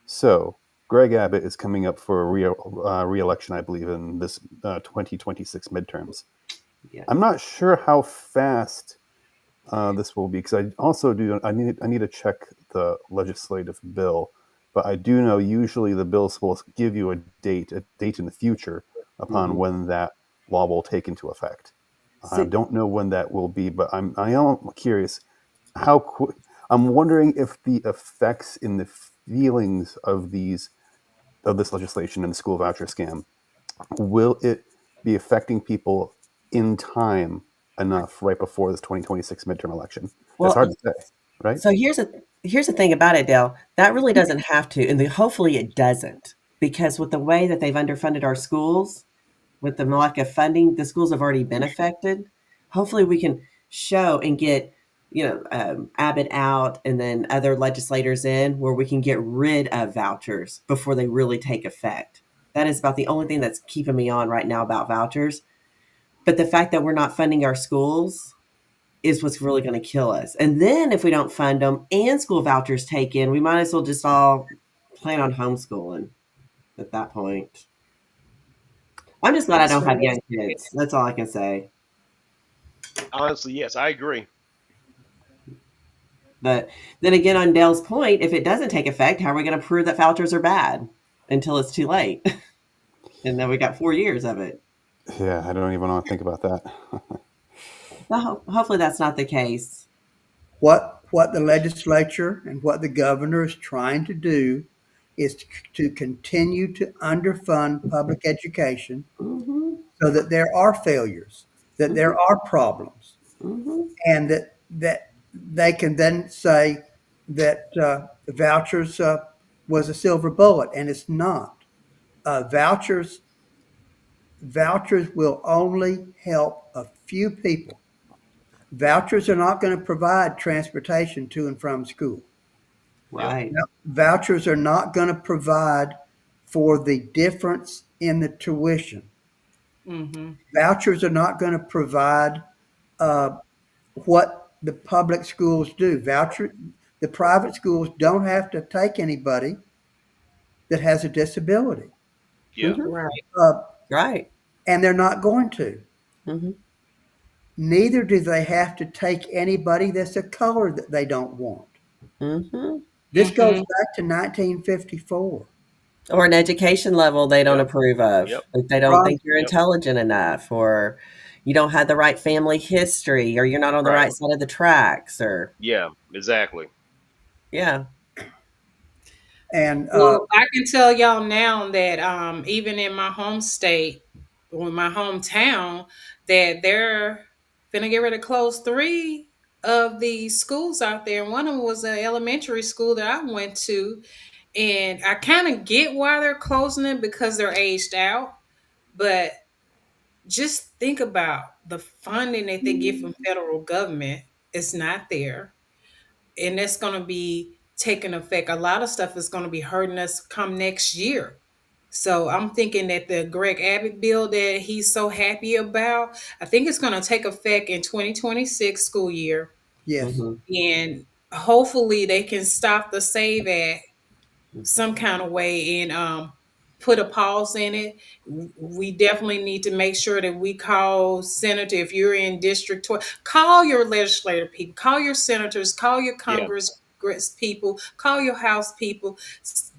So, Greg Abbott is coming up for a re-election, I believe, in this 2026 midterms. Yeah. I'm not sure how fast this will be because I also do. I need to check the legislative bill, but I do know usually the bills will give you a date in the future upon Hmm. when that law will take into effect. I See, don't know when that will be, but I am curious how quick. I'm wondering if the effects in the feelings of this legislation and the school voucher scam will it be affecting people in time enough right before this 2026 midterm election? It's well, hard to say, right? so here's the thing about it, Dale. That really doesn't have to, and hopefully it doesn't, because with the way that they've underfunded our schools, with the lack of funding, the schools have already been affected. Hopefully, we can show and get Abbott out, and then other legislators in, where we can get rid of vouchers before they really take effect. That is about the only thing that's keeping me on right now about vouchers. But the fact that we're not funding our schools is what's really going to kill us. And then if we don't fund them and school vouchers take in, we might as well just all plan on homeschooling at that point. I'm just glad I It's don't have young kids. That's all I can say. honestly, yes, I agree. But then again, on Dale's point, if it doesn't take effect, how are we going to prove that vouchers are bad until it's too late? And then we got 4 years of it. Yeah, I don't even want to think about that. So hopefully that's not the case. What the legislature and what the governor is trying to do is to continue to underfund public education Hmm. so that there are failures, that Hmm. there are problems, Hmm. and that they can then say that the vouchers was a silver bullet, and it's not. Vouchers will only help a few people. Vouchers are not going to provide transportation to and from school. Yep. Right. Vouchers are not going to provide for the difference in the tuition. Mm-hmm. Vouchers are not going to provide uh, what the public schools do. The private schools don't have to take anybody that has a disability, Yeah. Hmm. Right. uh, Right. and they're not going to. Hmm. Neither do they have to take anybody that's a color that they don't want. Hmm. This goes Mm-hmm. back to 1954. Or an education level they don't Yep. approve of. Yep. Like they don't Right. think you're Yep. intelligent enough, or you don't have the right family history, or you're not on the Right. right side of the tracks, or Yeah. Exactly. yeah. And Well, I can tell y'all now that even in my home state or my hometown, that they're gonna get ready to close three of the schools out there. And one of them was an elementary school that I went to. And I kind of get why they're closing it because they're aged out. But just think about the funding that they get from federal government. It's not there. And that's going to be taking effect. A lot of stuff is going to be hurting us come next year. So I'm thinking that the Gregg Abbott bill that he's so happy about, I think it's going to take effect in 2026 school year. Yes. Mhm. And hopefully they can stop the Save Act some kind of way and put a pause in it. We definitely need to make sure that we call senator. If you're in District 12, call your legislative people, call your senators, call your Yeah. Congress people, call your House people.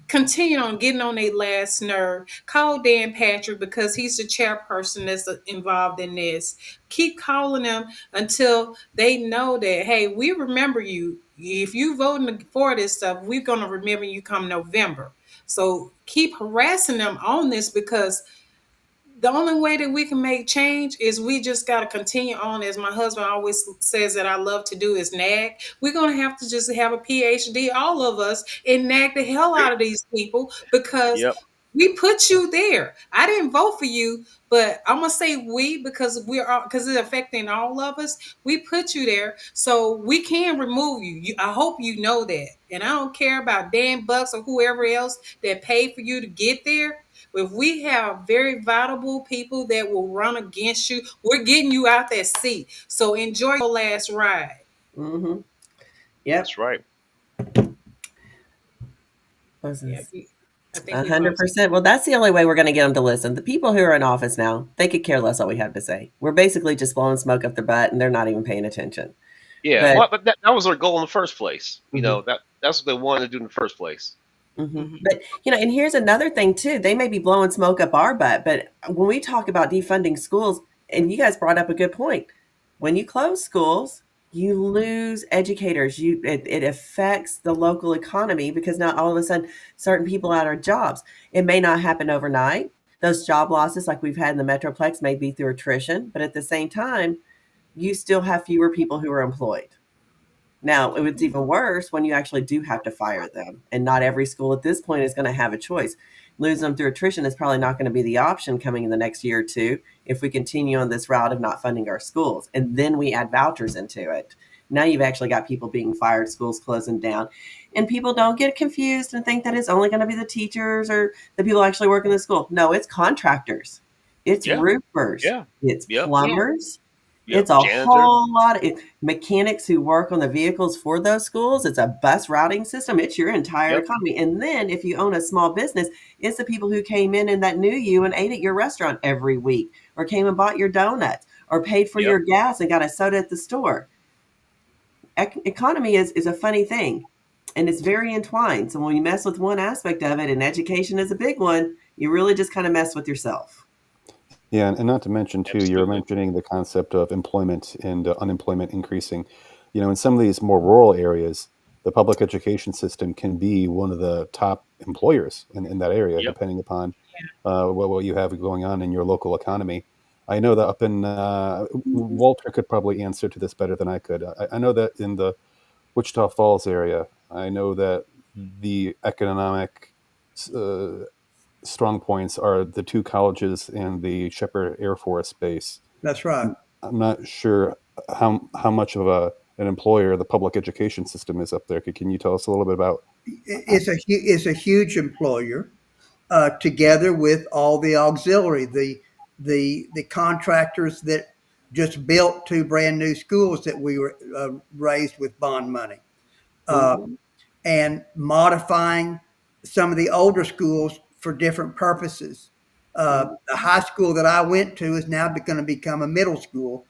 Continue on getting on their last nerve. Call Dan Patrick because he's the chairperson that's involved in this. Keep calling them until they know that, hey, we remember you. If you voting for this stuff, we're gonna remember you come November. So keep harassing them on this because the only way that we can make change is we just got to continue on. As my husband always says that I love to do is nag. We're going to have to just have a PhD, all of us, and nag the hell out of these people because Yep. we put you there. I didn't vote for you, but I'm gonna say we because we're all because it's affecting all of us. We put you there, so we can remove you. I hope you know that, and I don't care about Dan Bucks or whoever else that paid for you to get there. If we have very valuable people that will run against you, we're getting you out that seat. So enjoy your last ride. Mhm. Yep. That's right. What's Yeah, this? I think we lost. 100%. Well, that's the only way we're going to get them to listen. The people who are in office now, they could care less what we have to say. We're basically just blowing smoke up their butt, and they're not even paying attention. Yeah. But Well, but that was their goal in the first place. mhm. That's what they wanted to do in the first place. Mhm. But and here's another thing too. They may be blowing smoke up our butt, but when we talk about defunding schools, and you guys brought up a good point, when you close schools, you lose educators. It affects the local economy because now all of a sudden certain people out of jobs. It may not happen overnight. Those job losses, like we've had in the Metroplex, may be through attrition, but at the same time, you still have fewer people who are employed. Now, it's even worse when you actually do have to fire them. And not every school at this point is going to have a choice. Losing them through attrition is probably not going to be the option coming in the next year or two if we continue on this route of not funding our schools. And then we add vouchers into it. Now you've actually got people being fired, schools closing down. And people don't get confused and think that it's only going to be the teachers or the people actually working in the school. No, it's contractors, it's Yeah. roofers, Yeah. it's Yep. Yeah. plumbers, Yep. it's a Janitor. whole lot of mechanics who work on the vehicles for those schools. It's a bus routing system. It's your entire Yep. economy. And then if you own a small business, it's the people who came in and that knew you and ate at your restaurant every week or came and bought your donuts or paid for Yep. your gas and got a soda at the store. Economy is a funny thing and it's very entwined. So when you mess with one aspect of it, and education is a big one, you really just kind of mess with yourself. Yeah, and not to mention too, you're Absolutely. mentioning the concept of employment and unemployment increasing. In some of these more rural areas, the public education system can be one of the top employers in that area, Yep. depending upon what you have going on in your local economy. I know that up in Walter could probably answer to this better than I could. I know that in the Wichita Falls area, I know that the economic uh, strong points are the two colleges and the Shepherd Air Force Base. That's right. I'm not sure how much of an employer the public education system is up there. Can you tell us a little bit about? It's a huge employer, together with all the auxiliary, the contractors that just built two brand new schools that we were raised with bond money, uh, Mhm. and modifying some of the older schools for different purposes. The high school that I went to is now going to become a middle school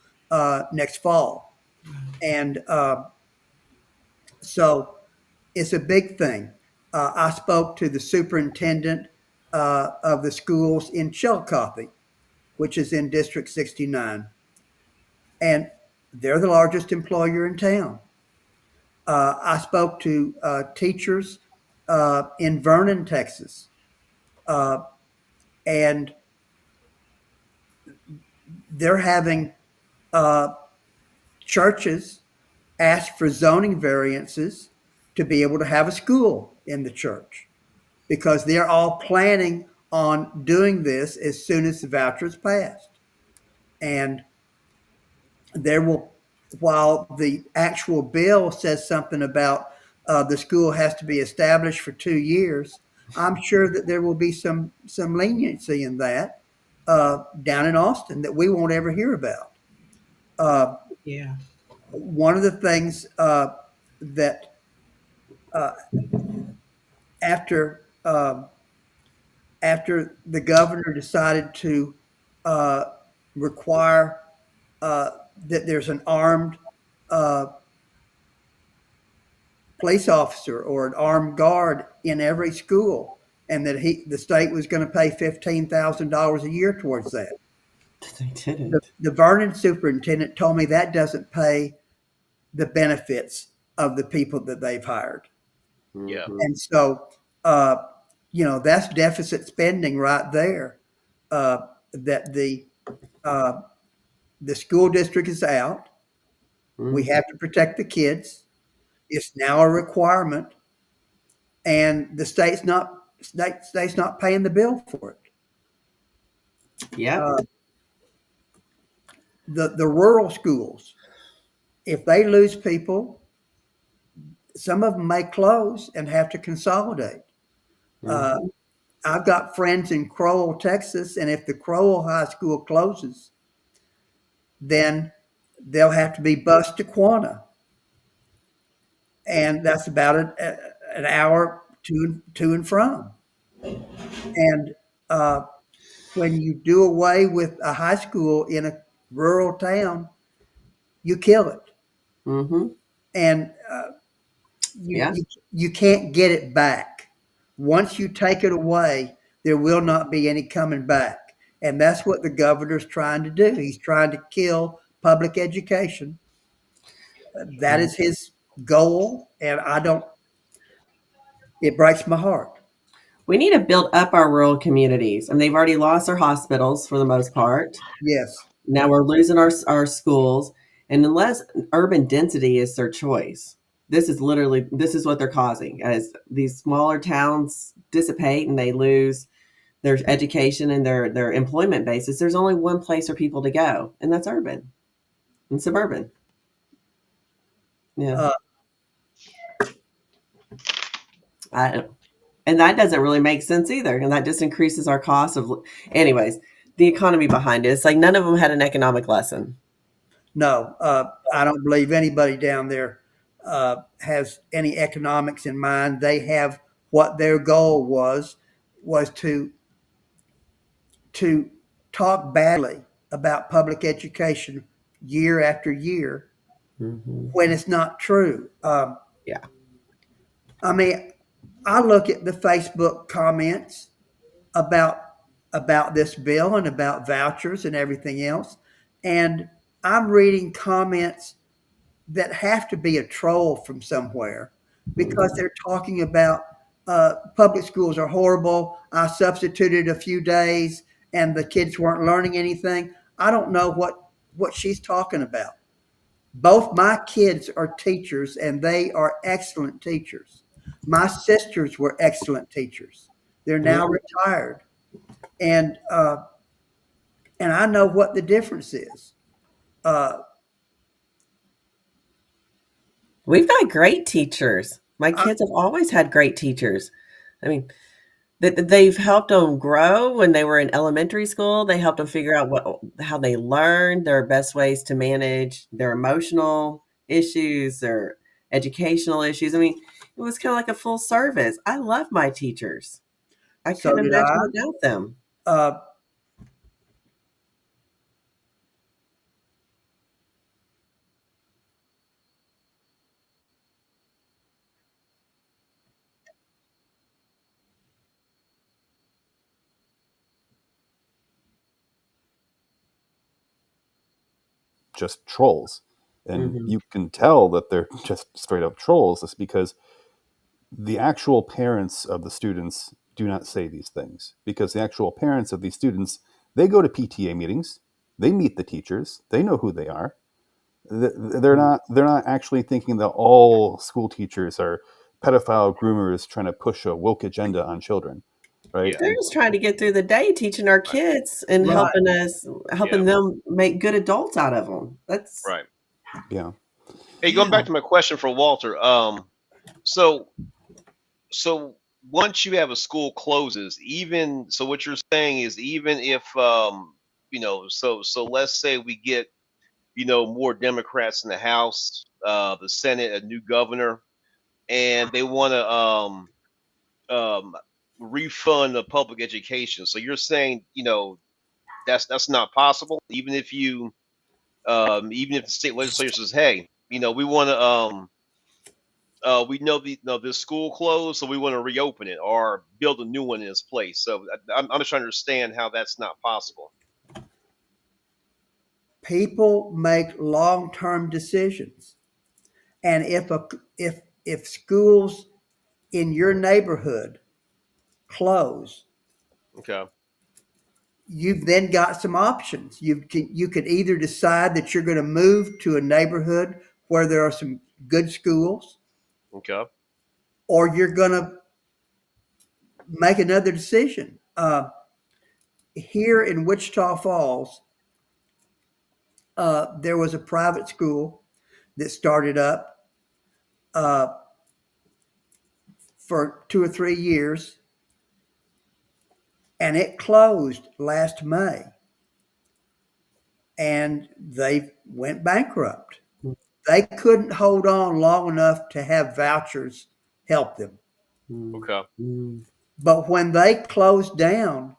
next fall, and so it's a big thing. I spoke to the superintendent of the schools in Chillicothe, which is in District 69, and they're the largest employer in town. I spoke to teachers in Vernon, Texas, uh, and they're having uh, churches ask for zoning variances to be able to have a school in the church because they're all planning on doing this as soon as the voucher is passed. And there will while the actual bill says something about the school has to be established for 2 years, I'm sure that there will be some leniency in that down in Austin that we won't ever hear about. Uh, Yeah. One of the things that after after the governor decided to uh, require that there's an armed uh, police officer or an armed guard in every school, and that the state was going to pay $15,000 a year towards that. They The, didn't. the Vernon superintendent told me that doesn't pay the benefits of the people that they've hired, Yeah. Mm-hmm. and so uh, that's deficit spending right there. That uh, the school district is out. We Mm-hmm. have to protect the kids. It's now a requirement, and the state's not paying the bill for it. Yep. Uh, the rural schools, if they lose people, some of them may close and have to consolidate. Uh, Mm-hmm. I've got friends in Crowell, Texas, and if the Crowell High School closes, then they'll have to be bused to Quanah, and that's about an hour to and from. And when you do away with a high school in a rural town, you kill it, Mm-hmm. and you, Yeah. you you can't get it back. Once you take it away, there will not be any coming back, and that's what the governor's trying to do. He's trying to kill public education. That Yeah. is his goal, and I don't. It breaks my heart. We need to build up our rural communities. I mean, they've already lost their hospitals for the most part. Yes. Now we're losing our schools, and unless urban density is their choice, this is what they're causing as these smaller towns dissipate and they lose their education and their employment basis. There's only one place for people to go, and that's urban and suburban. Yeah, Uh, I and that doesn't really make sense either, and that just increases our cost of. Anyways, the economy behind it. It's like none of them had an economic lesson. no, I don't believe anybody down there has any economics in mind. They have what their goal was to talk badly about public education year after year Hmm. when it's not true. Yeah. I mean, I look at the Facebook comments about this bill and about vouchers and everything else, and I'm reading comments that have to be a troll from somewhere because they're talking about public schools are horrible. I substituted a few days and the kids weren't learning anything. I don't know what she's talking about. Both my kids are teachers and they are excellent teachers. My sisters were excellent teachers. They're now Mhm. retired, and I know what the difference is. Uh, We've got great teachers. My I, kids have always had great teachers. I mean, they've helped them grow when they were in elementary school. They helped them figure out how they learn, their best ways to manage their emotional issues, their educational issues. I mean, it was kind of like a full service. I love my teachers. I so couldn't did imagine I. without them. Uh, Just trolls. And Hmm. you can tell that they're just straight up trolls. It's because the actual parents of the students do not say these things, because the actual parents of these students, they go to PTA meetings, they meet the teachers, they know who they are. They're not actually thinking that all school teachers are pedophile groomers trying to push a woke agenda on children, right? Yeah. They're And just trying to get through the day teaching our Right. kids and right. helping Yeah. them make good adults out of them. That's Right. Yeah. Hey, going Yeah. back to my question for Walter. So so once you have a school closes, even so, what you're saying is even if so let's say we get more Democrats in the House, the Senate, a new governor, and they want to um refund the public education. So you're saying that's not possible, even if the state legislature says, hey, we want to we know this school closed, so we want to reopen it or build a new one in its place. So I'm just trying to understand how that's not possible. People make long-term decisions. And if schools in your neighborhood close, Okay. you've then got some options. You could either decide that you're going to move to a neighborhood where there are some good schools, Okay. or you're going to make another decision. Here in Wichita Falls, there was a private school that started up uh, for 2 or 3 years, and it closed last May, and they went bankrupt. They couldn't hold on long enough to have vouchers help them. Mm. Okay. Mm. But when they closed down,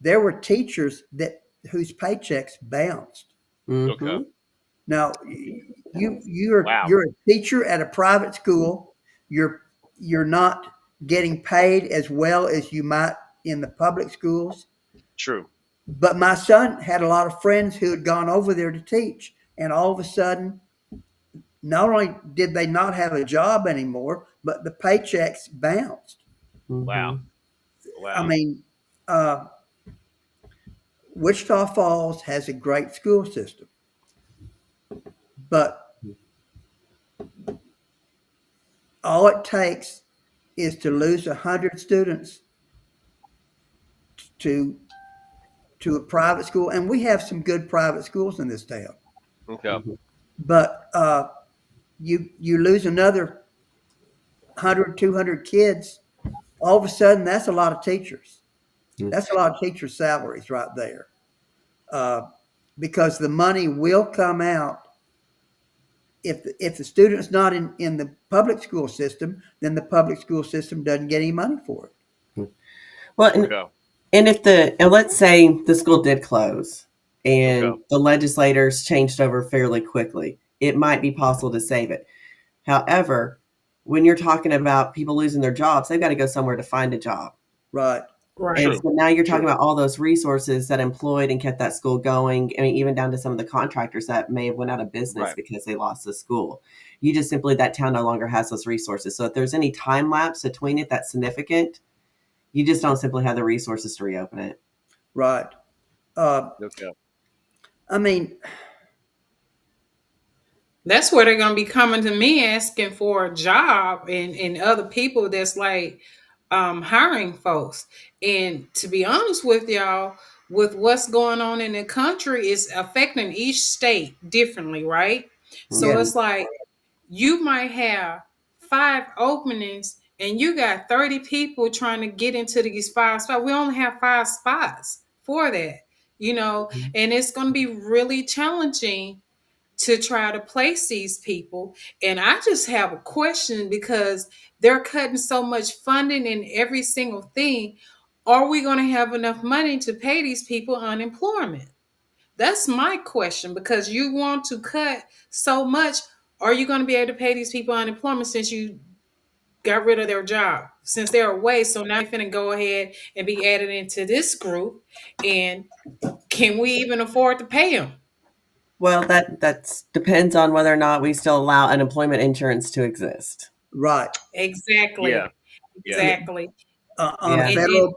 there were teachers that whose paychecks bounced. Okay. Mhm. Now, Wow. you're a teacher at a private school. You're not getting paid as well as you might in the public schools. True. But my son had a lot of friends who had gone over there to teach, and all of a sudden, not only did they not have a job anymore, but the paychecks bounced. Wow. Mhm. I Wow. mean, uh, Wichita Falls has a great school system, but all it takes is to lose 100 students to a private school, and we have some good private schools in this town. Okay. Mhm. But you lose another 100, 200 kids, all of a sudden that's a lot of teachers. Mm. That's a lot of teachers' salaries right there, uh, because the money will come out. If the student's not in the public school system, then the public school system doesn't get any money for it. Well, Okay. and if and let's say the school did close Okay. and the legislators changed over fairly quickly, it might be possible to save it. However, when you're talking about people losing their jobs, they've got to go somewhere to find a job. Right. And Right. True. so now you're talking True. about all those resources that employed and kept that school going. I mean, even down to some of the contractors that may have went out of business Right. because they lost the school. You just simply, that town no longer has those resources. So if there's any time lapse between it that's significant, you just don't simply have the resources to reopen it. Right. Uh, Okay. I mean, That's where they're gonna be coming to me asking for a job and other people that's like hiring folks. And to be honest with y'all, with what's going on in the country, is affecting each state differently, right? So yeah, it's like you might have 5 openings and you got 30 people trying to get into these 5 spots. We only have 5 spots for that, and it's going to be really challenging to try to place these people. And I just have a question because they're cutting so much funding in every single thing. Are we going to have enough money to pay these people unemployment? That's my question, because you want to cut so much. Are you going to be able to pay these people unemployment since you got rid of their job, since they're away? So now you're going to go ahead and be added into this group. And can we even afford to pay them? Well, that depends on whether or not we still allow unemployment insurance to exist. right. Yeah. Exactly. Yeah. Exactly. On a Yeah.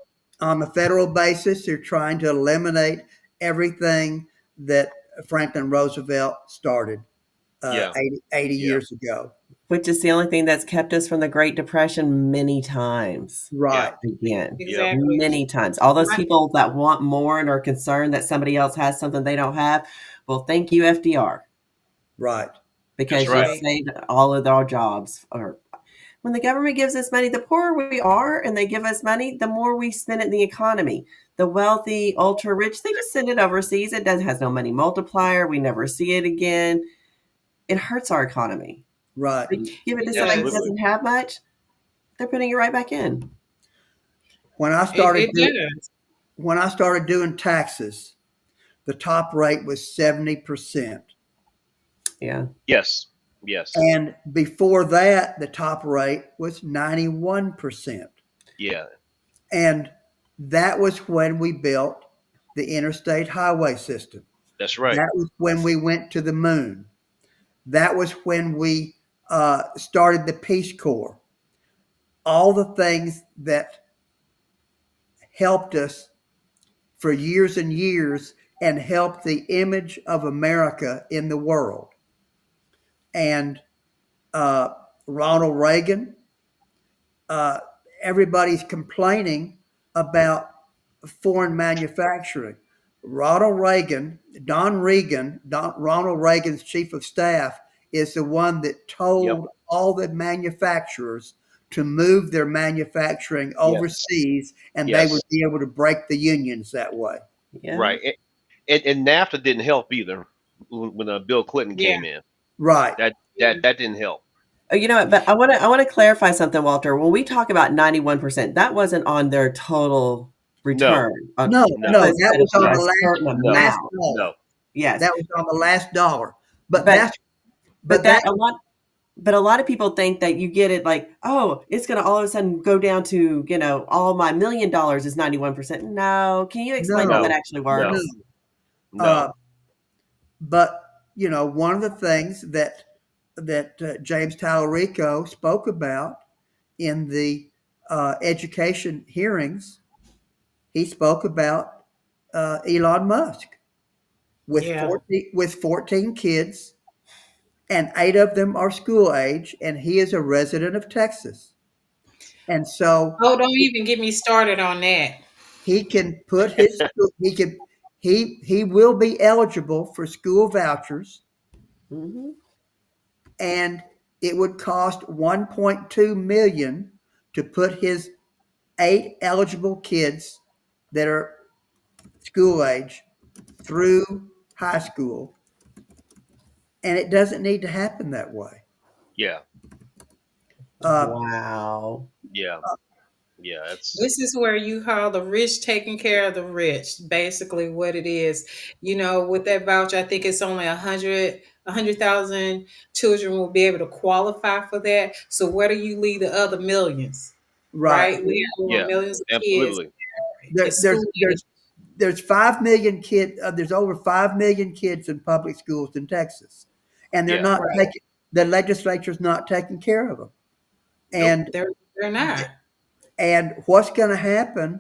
And federal basis, they're trying to eliminate everything that Franklin Roosevelt started Yeah. 80 Yeah. years ago. Which is the only thing that's kept us from the Great Depression many times. Yeah. Right. Again, Yeah. exactly. many times. All those My- people that want more and are concerned that somebody else has something they don't have. Well, thank you, FDR. Right. That's because you right. Right. saved all of our jobs. Or when the government gives us money, the poorer we are, and they give us money, the more we spend it in the economy. The wealthy, ultra rich, they just send it overseas. It does has no money multiplier. We never see it again. It hurts our economy. Right. But you give it It to somebody who does. Absolutely. doesn't have much, they're putting it right back in. When I It, started it do, does. when I started doing taxes, the top rate was 70%. Yeah. Yes. Yes. And before that, the top rate was 91%. Yeah. And that was when we built the interstate highway system. That's right. That was when we went to the moon. That was when we started the Peace Corps. All the things that helped us for years and years and helped the image of America in the world. And uh, Ronald Reagan, uh, everybody's complaining about foreign manufacturing. Ronald Reagan's chief of staff, is the one that Yep. told all the manufacturers to move their manufacturing Yes. overseas, and they would Yes. be able to break the unions that way. Yeah. Right. And NAFTA didn't help either when Bill Clinton Yeah. came in. Right. That didn't help. Oh, you know what? But I want to clarify something, Walter. When we talk about 91%, that wasn't on their total No. return. No, That no, No. was that at was on a the certain No. last amount. dollar. No. Yes, That was on the last dollar. But but that's but but that that a lot. But a lot of people think that you get it like, oh, it's going to all of a sudden go down to, all my $1,000,000 is 91%. No, can you explain how no, that No. actually no. No. works? Uh, No. but one of the things that James Tallarico spoke about in the education hearings, he spoke about Elon Musk with Yeah. 14 kids, and 8 of them are school age, and he is a resident of Texas. And so Oh, don't even get me started on that. he can put his he can he will be eligible for school vouchers, Hmm. and it would cost 1.2 million to put his 8 eligible kids that are school age through high school, and it doesn't need to happen that way. Yeah. uh, Wow. Yeah. Yeah. It's This is where you call the rich taking care of the rich, basically what it is. With that voucher, I think it's only 100,000 children will be able to qualify for that. So where do you leave the other millions? right. Right? We have over yeah. millions of kids Absolutely. at there, school there's age. there's there's 5 million kids. There's over 5 million kids in public schools in Texas, and they're Yeah. not Right. taking the legislature's not taking care of them. Nope. And They're not. what's going to happen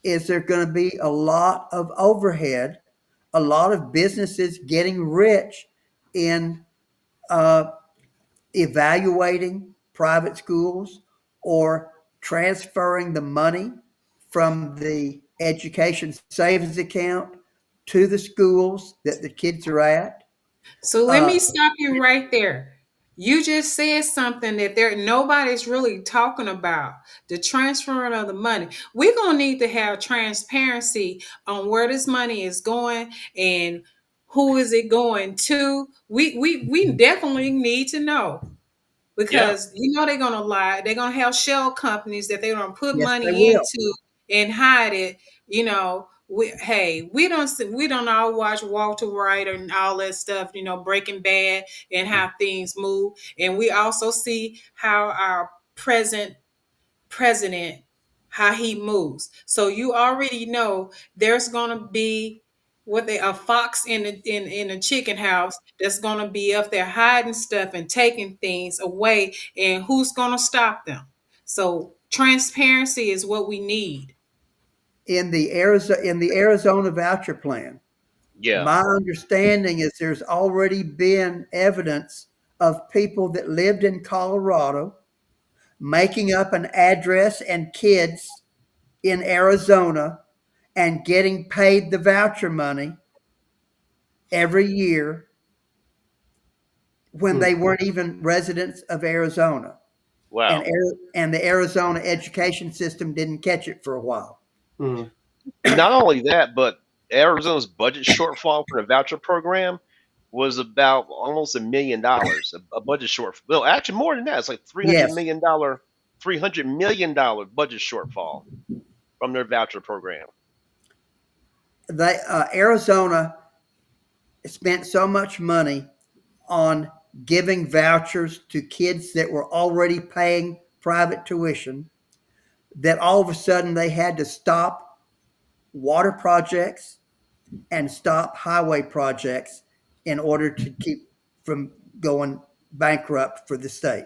is there's going to be a lot of overhead, a lot of businesses getting rich in uh, evaluating private schools or transferring the money from the education savings account to the schools that the kids are at. So let Uh, me stop you right there. You just said something that nobody's really talking about, the transferring of the money. We're gonna need to have transparency on where this money is going and who is it going to. We definitely need to know Yeah. because they're gonna lie. They're gonna have shell companies that they're gonna put yes, they money will. into and hide it. We don't all watch Walter White and all that stuff. Breaking Bad and how things move, and we also see how our present president how he moves. So you already know there's gonna be a fox in a chicken house that's gonna be up there hiding stuff and taking things away, and who's gonna stop them? So transparency is what we need. In the Arizona voucher plan, Yeah. my understanding is there's already been evidence of people that lived in Colorado making up an address and kids in Arizona and getting paid the voucher money every year when Hmm. they weren't even residents of Arizona. And, Wow. and the Arizona education system didn't catch it for a while. Hmm. Not only that, but Arizona's budget shortfall for the voucher program was about almost $1 million. A budget shortfall. Well, actually, more than that. It's like Yes, $300 million budget shortfall from their voucher program. Arizona spent so much money on giving vouchers to kids that were already paying private tuition that all of a sudden they had to stop water projects and stop highway projects in order to keep from going bankrupt for the state.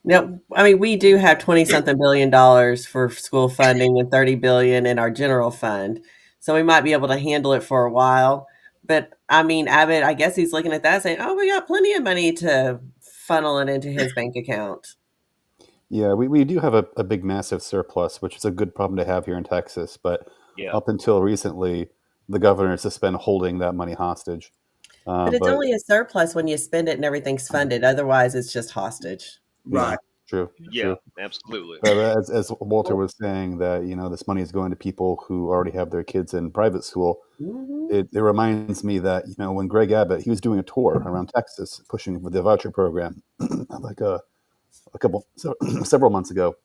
Now, I mean, we do have 20 something billion dollars for school funding and 30 billion in our general fund. So we might be able to handle it for a while. But I mean, Abbott, I guess he's looking at that saying, oh, we got plenty of money to funnel it into his bank account. Yeah, we do have a big, massive surplus, which is a good problem to have here in Texas. But Yeah. up until recently, the governor has been holding that money hostage. But it's But only a surplus when you spend it and everything's funded. Otherwise, it's just hostage. yeah, Right. true, Yeah. true. Absolutely. But as Walter was saying, that this money is going to people who already have their kids in private school. Mhm. It reminds me that when Gregg Abbott, he was doing a tour around Texas pushing for the voucher program, like a couple several months ago.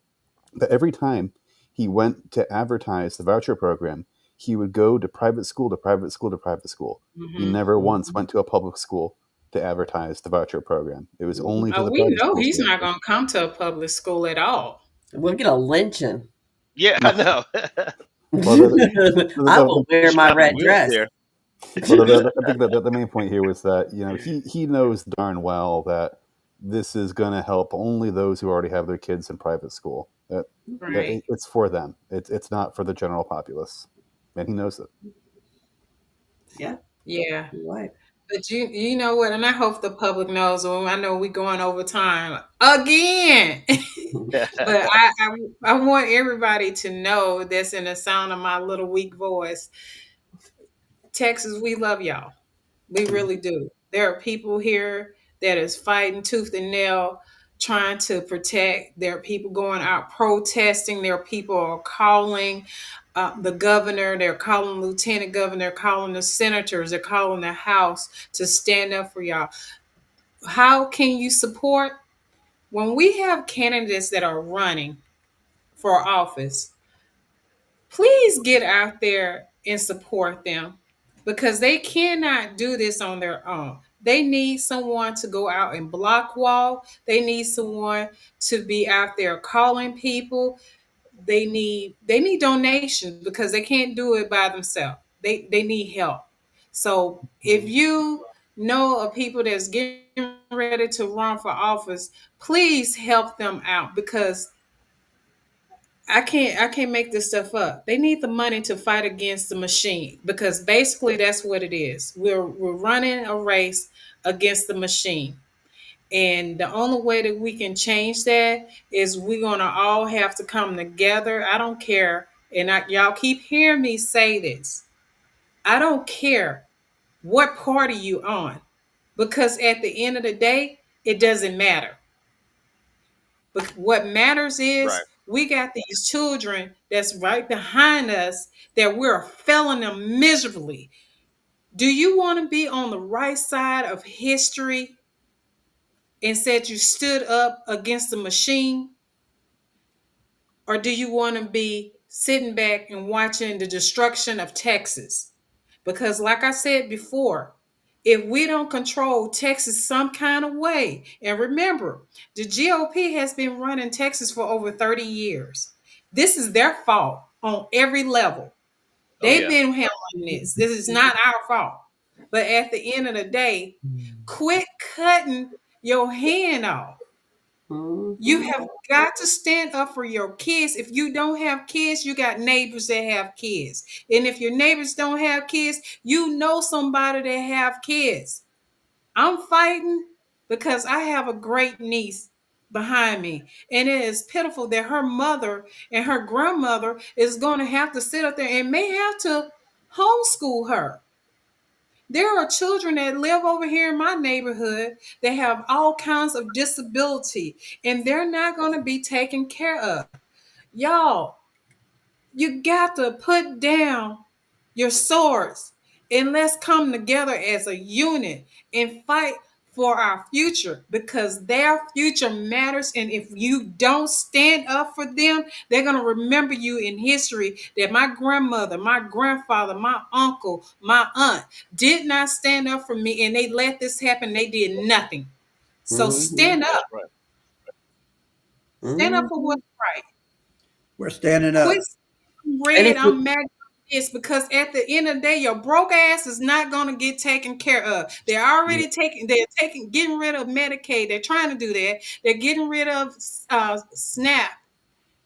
But every time he went to advertise the voucher program, he would go to private school to private school to private school. He Hmm. never once went to a public school to advertise the voucher program. It was only to the We private know schools he's he not going to advertised. come to a public school at all. We'll get a lynching. Yeah, I know. Well, I will wear He's my probably red will dress. there. I think that the main point here was that he knows darn well that this is going to help only those who already have their kids in private school. Right. It's for them. It's not for the general populace, and he knows it. Yeah, Yeah. you're right. But you know what? And I hope the public knows. Well, I know we're going over time again. But I want everybody to know that's in the sound of my little weak voice. Texas, we love y'all. We really do. There are people here that is fighting tooth and nail, trying to protect. There are people going out protesting. There are people are calling the governor. They're calling lieutenant governor. They're calling the senators. They're calling the House to stand up for y'all. How can you support when we have candidates that are running for office? Please get out there and support them because they cannot do this on their own. They need someone to go out and block wall. They need someone to be out there calling people. They need donations because they can't do it by themselves. They need help. So if you know of people that's getting ready to run for office, please help them out because I can't make this stuff up. They need the money to fight against the machine because basically that's what it is. We're running a race against the machine. And the only way that we can change that is we're gonna all have to come together. I don't care. And y'all keep hearing me say this. I don't care what party you on because at the end of the day, it doesn't matter. But what matters Right. is we got these children that's right behind us that we're failing them miserably. Do you want to be on the right side of history and said you stood up against the machine? Or do you want to be sitting back and watching the destruction of Texas? Because, like I said before, if we don't control Texas some kind of way, and remember, the GOP has been running Texas for over 30 years. This is their fault on every level. Oh They've yeah. been handling this. This is not our fault. But at the end of the day, quit cutting your hand off. You Mhm. have got to stand up for your kids. If you don't have kids, you got neighbors that have kids. And if your neighbors don't have kids, you know somebody that have kids. I'm fighting because I have a great niece behind me. And it is pitiful that her mother and her grandmother is going to have to sit up there and may have to homeschool her There are children that live over here in my neighborhood that have all kinds of disability, and they're not going to be taken care of. Y'all, you got to put down your swords and let's come together as a unit and fight for our future, because their future matters. And if you don't stand up for them, they're going to remember you in history that my grandmother, my grandfather, my uncle, my aunt did not stand up for me, and they let this happen. They did nothing. So Hmm. stand That's up. right. Stand up for what's Hmm. right. We're standing Quit up. And red, if I'm mad at this, because at the end of the day, your broke ass is not gonna get taken care of. They're getting rid of Medicaid. They're trying to do that. They're getting rid of SNAP.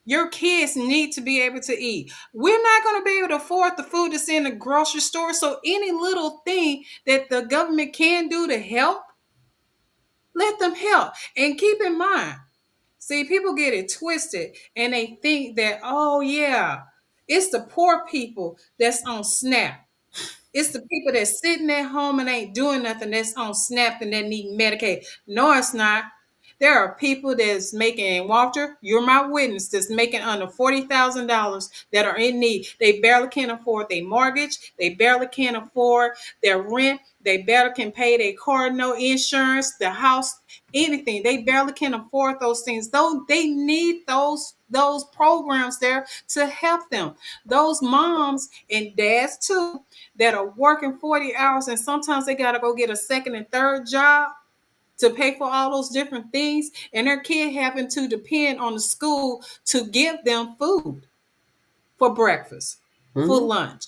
Your kids need to be able to eat. We're not going to be able to afford the food that's in the grocery store. So any little thing that the government can do to help, let them help. And keep in mind, see, people get it twisted and they think that, oh, yeah, it's the poor people that's on SNAP. It's the people that's sitting at home and ain't doing nothing that's on SNAP and that need Medicaid. No, it's not. There are people that's making, Walter, you're my witness, that's making under $40,000 that are in need. They barely can afford their mortgage. They barely can afford their rent. They barely can pay their car note, insurance, the house, anything. They barely can afford those things. Though they need those programs there to help them. Those moms and dads too that are working 40 hours, and sometimes they got to go get a second and third job to pay for all those different things, and their kid having to depend on the school to give them food for breakfast, for Mhm. lunch.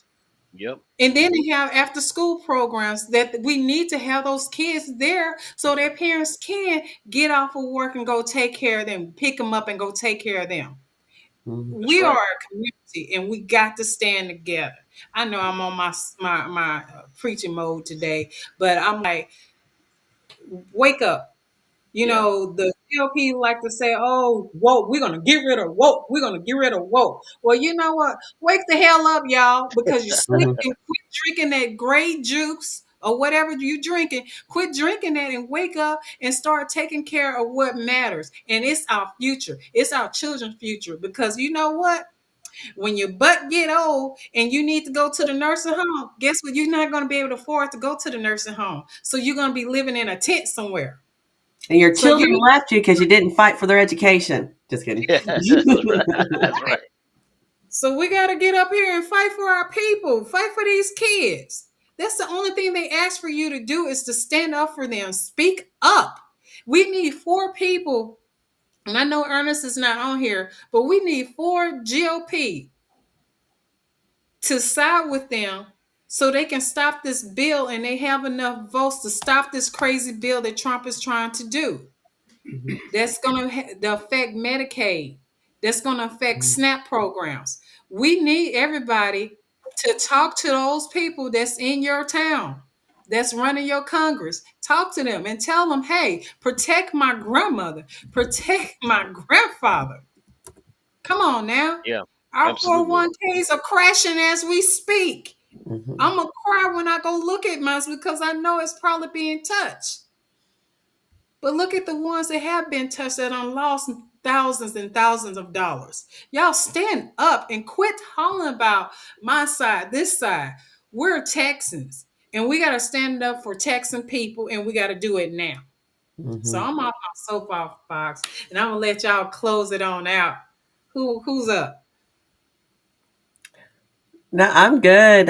Yep. And then they have after school programs that we need to have those kids there so their parents can get off of work and go take care of them, pick them up and go take care of them. Mhm. That's We are right. a community and we got to stand together. I know I'm on my preaching mode today, but I'm like, wake up. You Yeah. know, the GOP like to say, oh, woke, we're going to get rid of woke. We're going to get rid of woke. Well, you know what? Wake the hell up, y'all, because you're sleeping. Mhm. Quit drinking that gray juice or whatever you drinking. Quit drinking that and wake up and start taking care of what matters. And it's our future. It's our children's future. Because you know what? When your butt get old and you need to go to the nursing home, guess what? You're not going to be able to afford to go to the nursing home. So you're going to be living in a tent somewhere. And your So children you left you because you didn't fight for their education. Just kidding. Yeah. That's right. That's right. So we got to get up here and fight for our people, fight for these kids. That's the only thing they ask for you to do, is to stand up for them. Speak up. We need 4 people, and I know Ernest is not on here, but we need 4 GOP to side with them so they can stop this bill, and they have enough votes to stop this crazy bill that Trump is trying to do. Mhm. That's going to affect Medicaid. That's going to affect SNAP programs. We need everybody to talk to those people that's in your town, that's running your Congress. Talk to them and tell them, hey, protect my grandmother, protect my grandfather. Come on now. Yeah. Our Absolutely. 401ks are crashing as we speak. Mhm. I'm going to cry when I go look at mine because I know it's probably being touched. But look at the ones that have been touched that have lost thousands and thousands of dollars. Y'all stand up and quit hollering about my side, this side. We're Texans and we got to stand up for Texan people, and we got to do it now. So Mhm. I'm off my soapbox and I'm going to let y'all close it on out. Who's up? No, I'm good.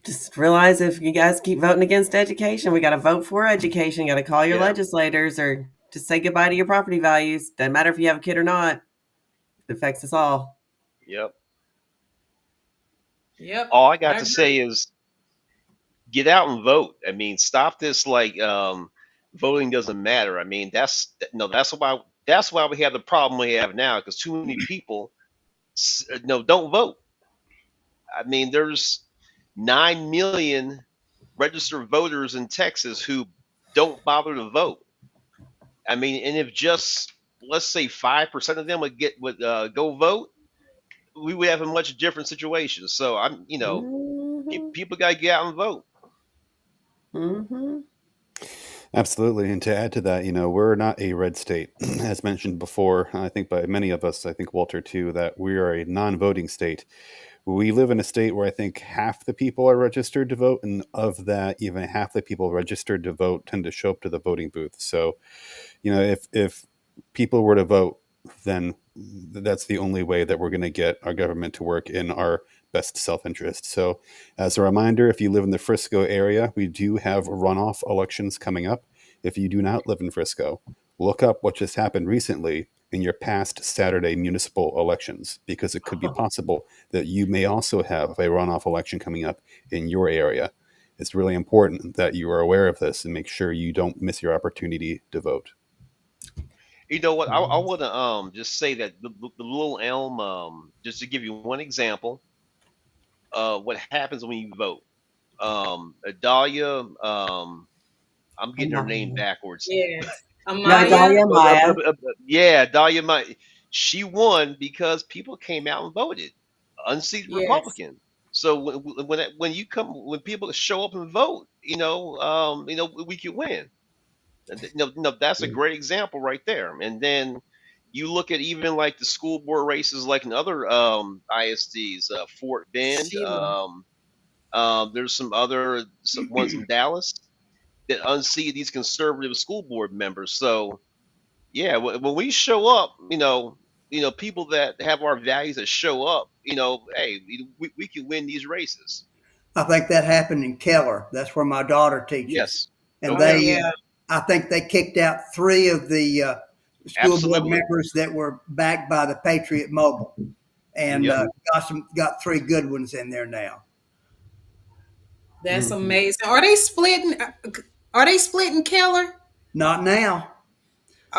Just realize if you guys keep voting against education, we got to vote for education. Got to call your Yeah. legislators or just say goodbye to your property values. Doesn't matter if you have a kid or not. It affects us all. Yep. Yep. All I got I to agree. say is get out and vote. I mean, stop this like voting doesn't matter. I mean, that's why we have the problem we have now, because too many people no don't vote. I mean, there's 9 million registered voters in Texas who don't bother to vote. I mean, and if just let's say 5% of them would go vote, we would have a much different situation. So I'm, Mhm. People got to get out and vote. Mm-hmm. Absolutely. And to add to that, we're not a red state. As mentioned before, I think by many of us, I think Walter too, that we are a non voting state. We live in a state where I think half the people are registered to vote. And of that, even half the people registered to vote tend to show up to the voting booth. So, if people were to vote, then that's the only way that we're going to get our government to work in our best self-interest. So, as a reminder, if you live in the Frisco area, we do have runoff elections coming up. If you do not live in Frisco, look up what just happened recently in your past Saturday municipal elections, because it could be possible that you may also have a runoff election coming up in your area. It's really important that you are aware of this and make sure you don't miss your opportunity to vote. You know what? I want to just say that the Little Elm, just to give you one example, what happens when you vote. Dahlia, I'm getting her name backwards. Yes. No, Amaya. Dahlia Maya. Yeah, Dahlia might. She won because people came out and voted, unseated Yes. Republican. So when you come when people show up and vote, we can win. That's a great example right there. And then you look at even like the school board races, like in other ISDs, Fort Bend. Sheila. There's some ones in Dallas that unseat these conservative school board members. So yeah, when we show up, people that have our values that show up, hey, we can win these races. I think that happened in Keller. That's where my daughter teaches, Yes. and Oh Okay. they, yeah. I think they kicked out three of the school board Absolutely. members that were backed by the Patriot Mobile, and Yep. got three good ones in there now. That's Mm-hmm. amazing. Are they splitting Keller? Not now.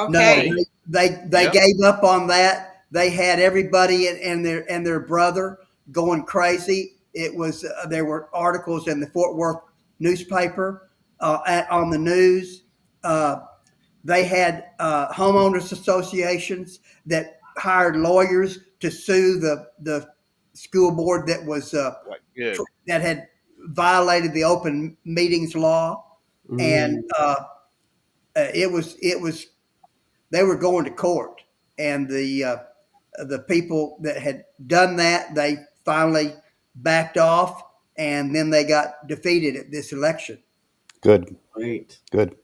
No, Okay. they Yep. gave up on that. They had everybody and their brother going crazy. It was there were articles in the Fort Worth newspaper on the news. Uh, they had homeowners associations that hired lawyers to sue the school board that was Right. Good. that had violated the open meetings law, and Mm. it was they were going to court, and the people that had done that, they finally backed off, and then they got defeated at this election. Good. Great. Good.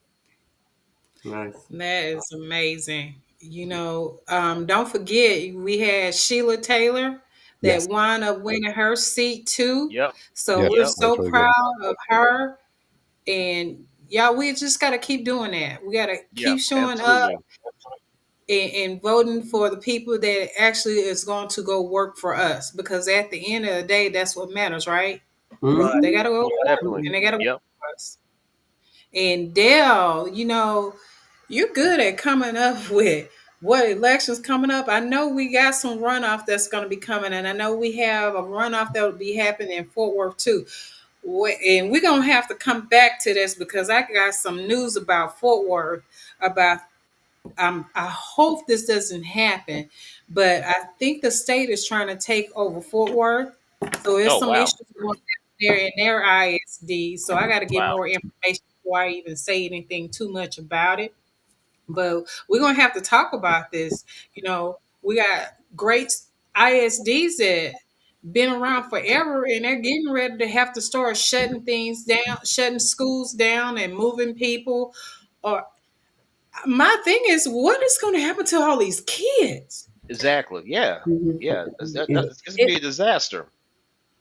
Nice. That is amazing. Don't forget we had Sheila Taylor that Yes. wound up winning her seat too. Yep. So Yes. we're Yep. That's so really good. proud of her. And y'all, we just got to keep doing that. We got to Yep. keep showing up Absolutely. and voting for the people that actually is going to go work for us. Because at the end of the day, that's what matters, right? Right. They Mm-hmm. got to go work Definitely. and they got to work Yep. for us. And Dale, you're good at coming up with what elections coming up. I know we got some runoff that's going to be coming, and I know we have a runoff that will be happening in Fort Worth too. And we're gonna have to come back to this because I got some news about Fort Worth about. I hope this doesn't happen, but I think the state is trying to take over Fort Worth, so there's Oh some wow. issues going on there in their ISD. So I got to get Wow. more information before I even say anything too much about it. But we're gonna have to talk about this. We got great ISDs that been around forever and they're getting ready to have to start shutting things down, shutting schools down and moving people. Or my thing is, what is going to happen to all these kids? Exactly. Yeah. Yeah. Yeah. It's gonna be a disaster.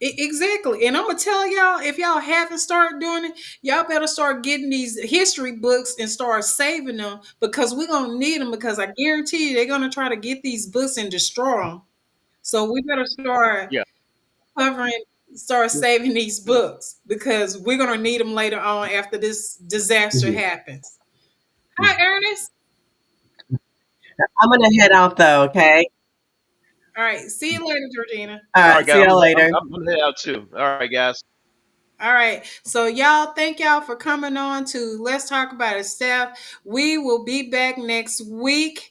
Exactly. And I'm gonna tell y'all, if y'all haven't started doing it, y'all better start getting these history books and start saving them because we're gonna need them because I guarantee you they're gonna try to get these books and destroy them. So we better start Yeah. covering, start saving these books because we're gonna need them later on after this disaster Mhm. happens. Hi, Ernest. I'm gonna head out though. Okay. All right. See you later, Georgina. All All right. right, See guys. y'all I'm later. I'm headed out too. All right, guys. All right. So y'all, thank y'all for coming on to Let's Talk About It, Steph. We will be back next week.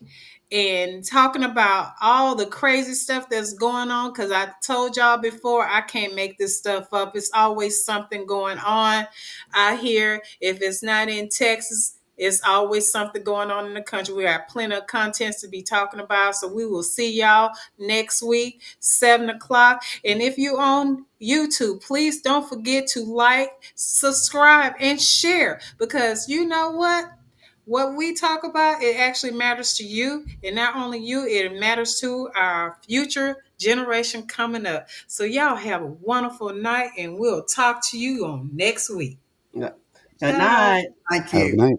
and talking about all the crazy stuff that's going on. Because I told y'all before, I can't make this stuff up. It's always something going on out here. If it's not in Texas, it's always something going on in the country. We have plenty of contents to be talking about. So we will see y'all next week, 7 o'clock. And if you on YouTube, please don't forget to like, subscribe, and share. Because you know what we talk about, it actually matters to you, and not only you, it matters to our future generation coming up. So y'all have a wonderful night, and we'll talk to you on next week. Good Ciao. night. Thank Have a good you. night.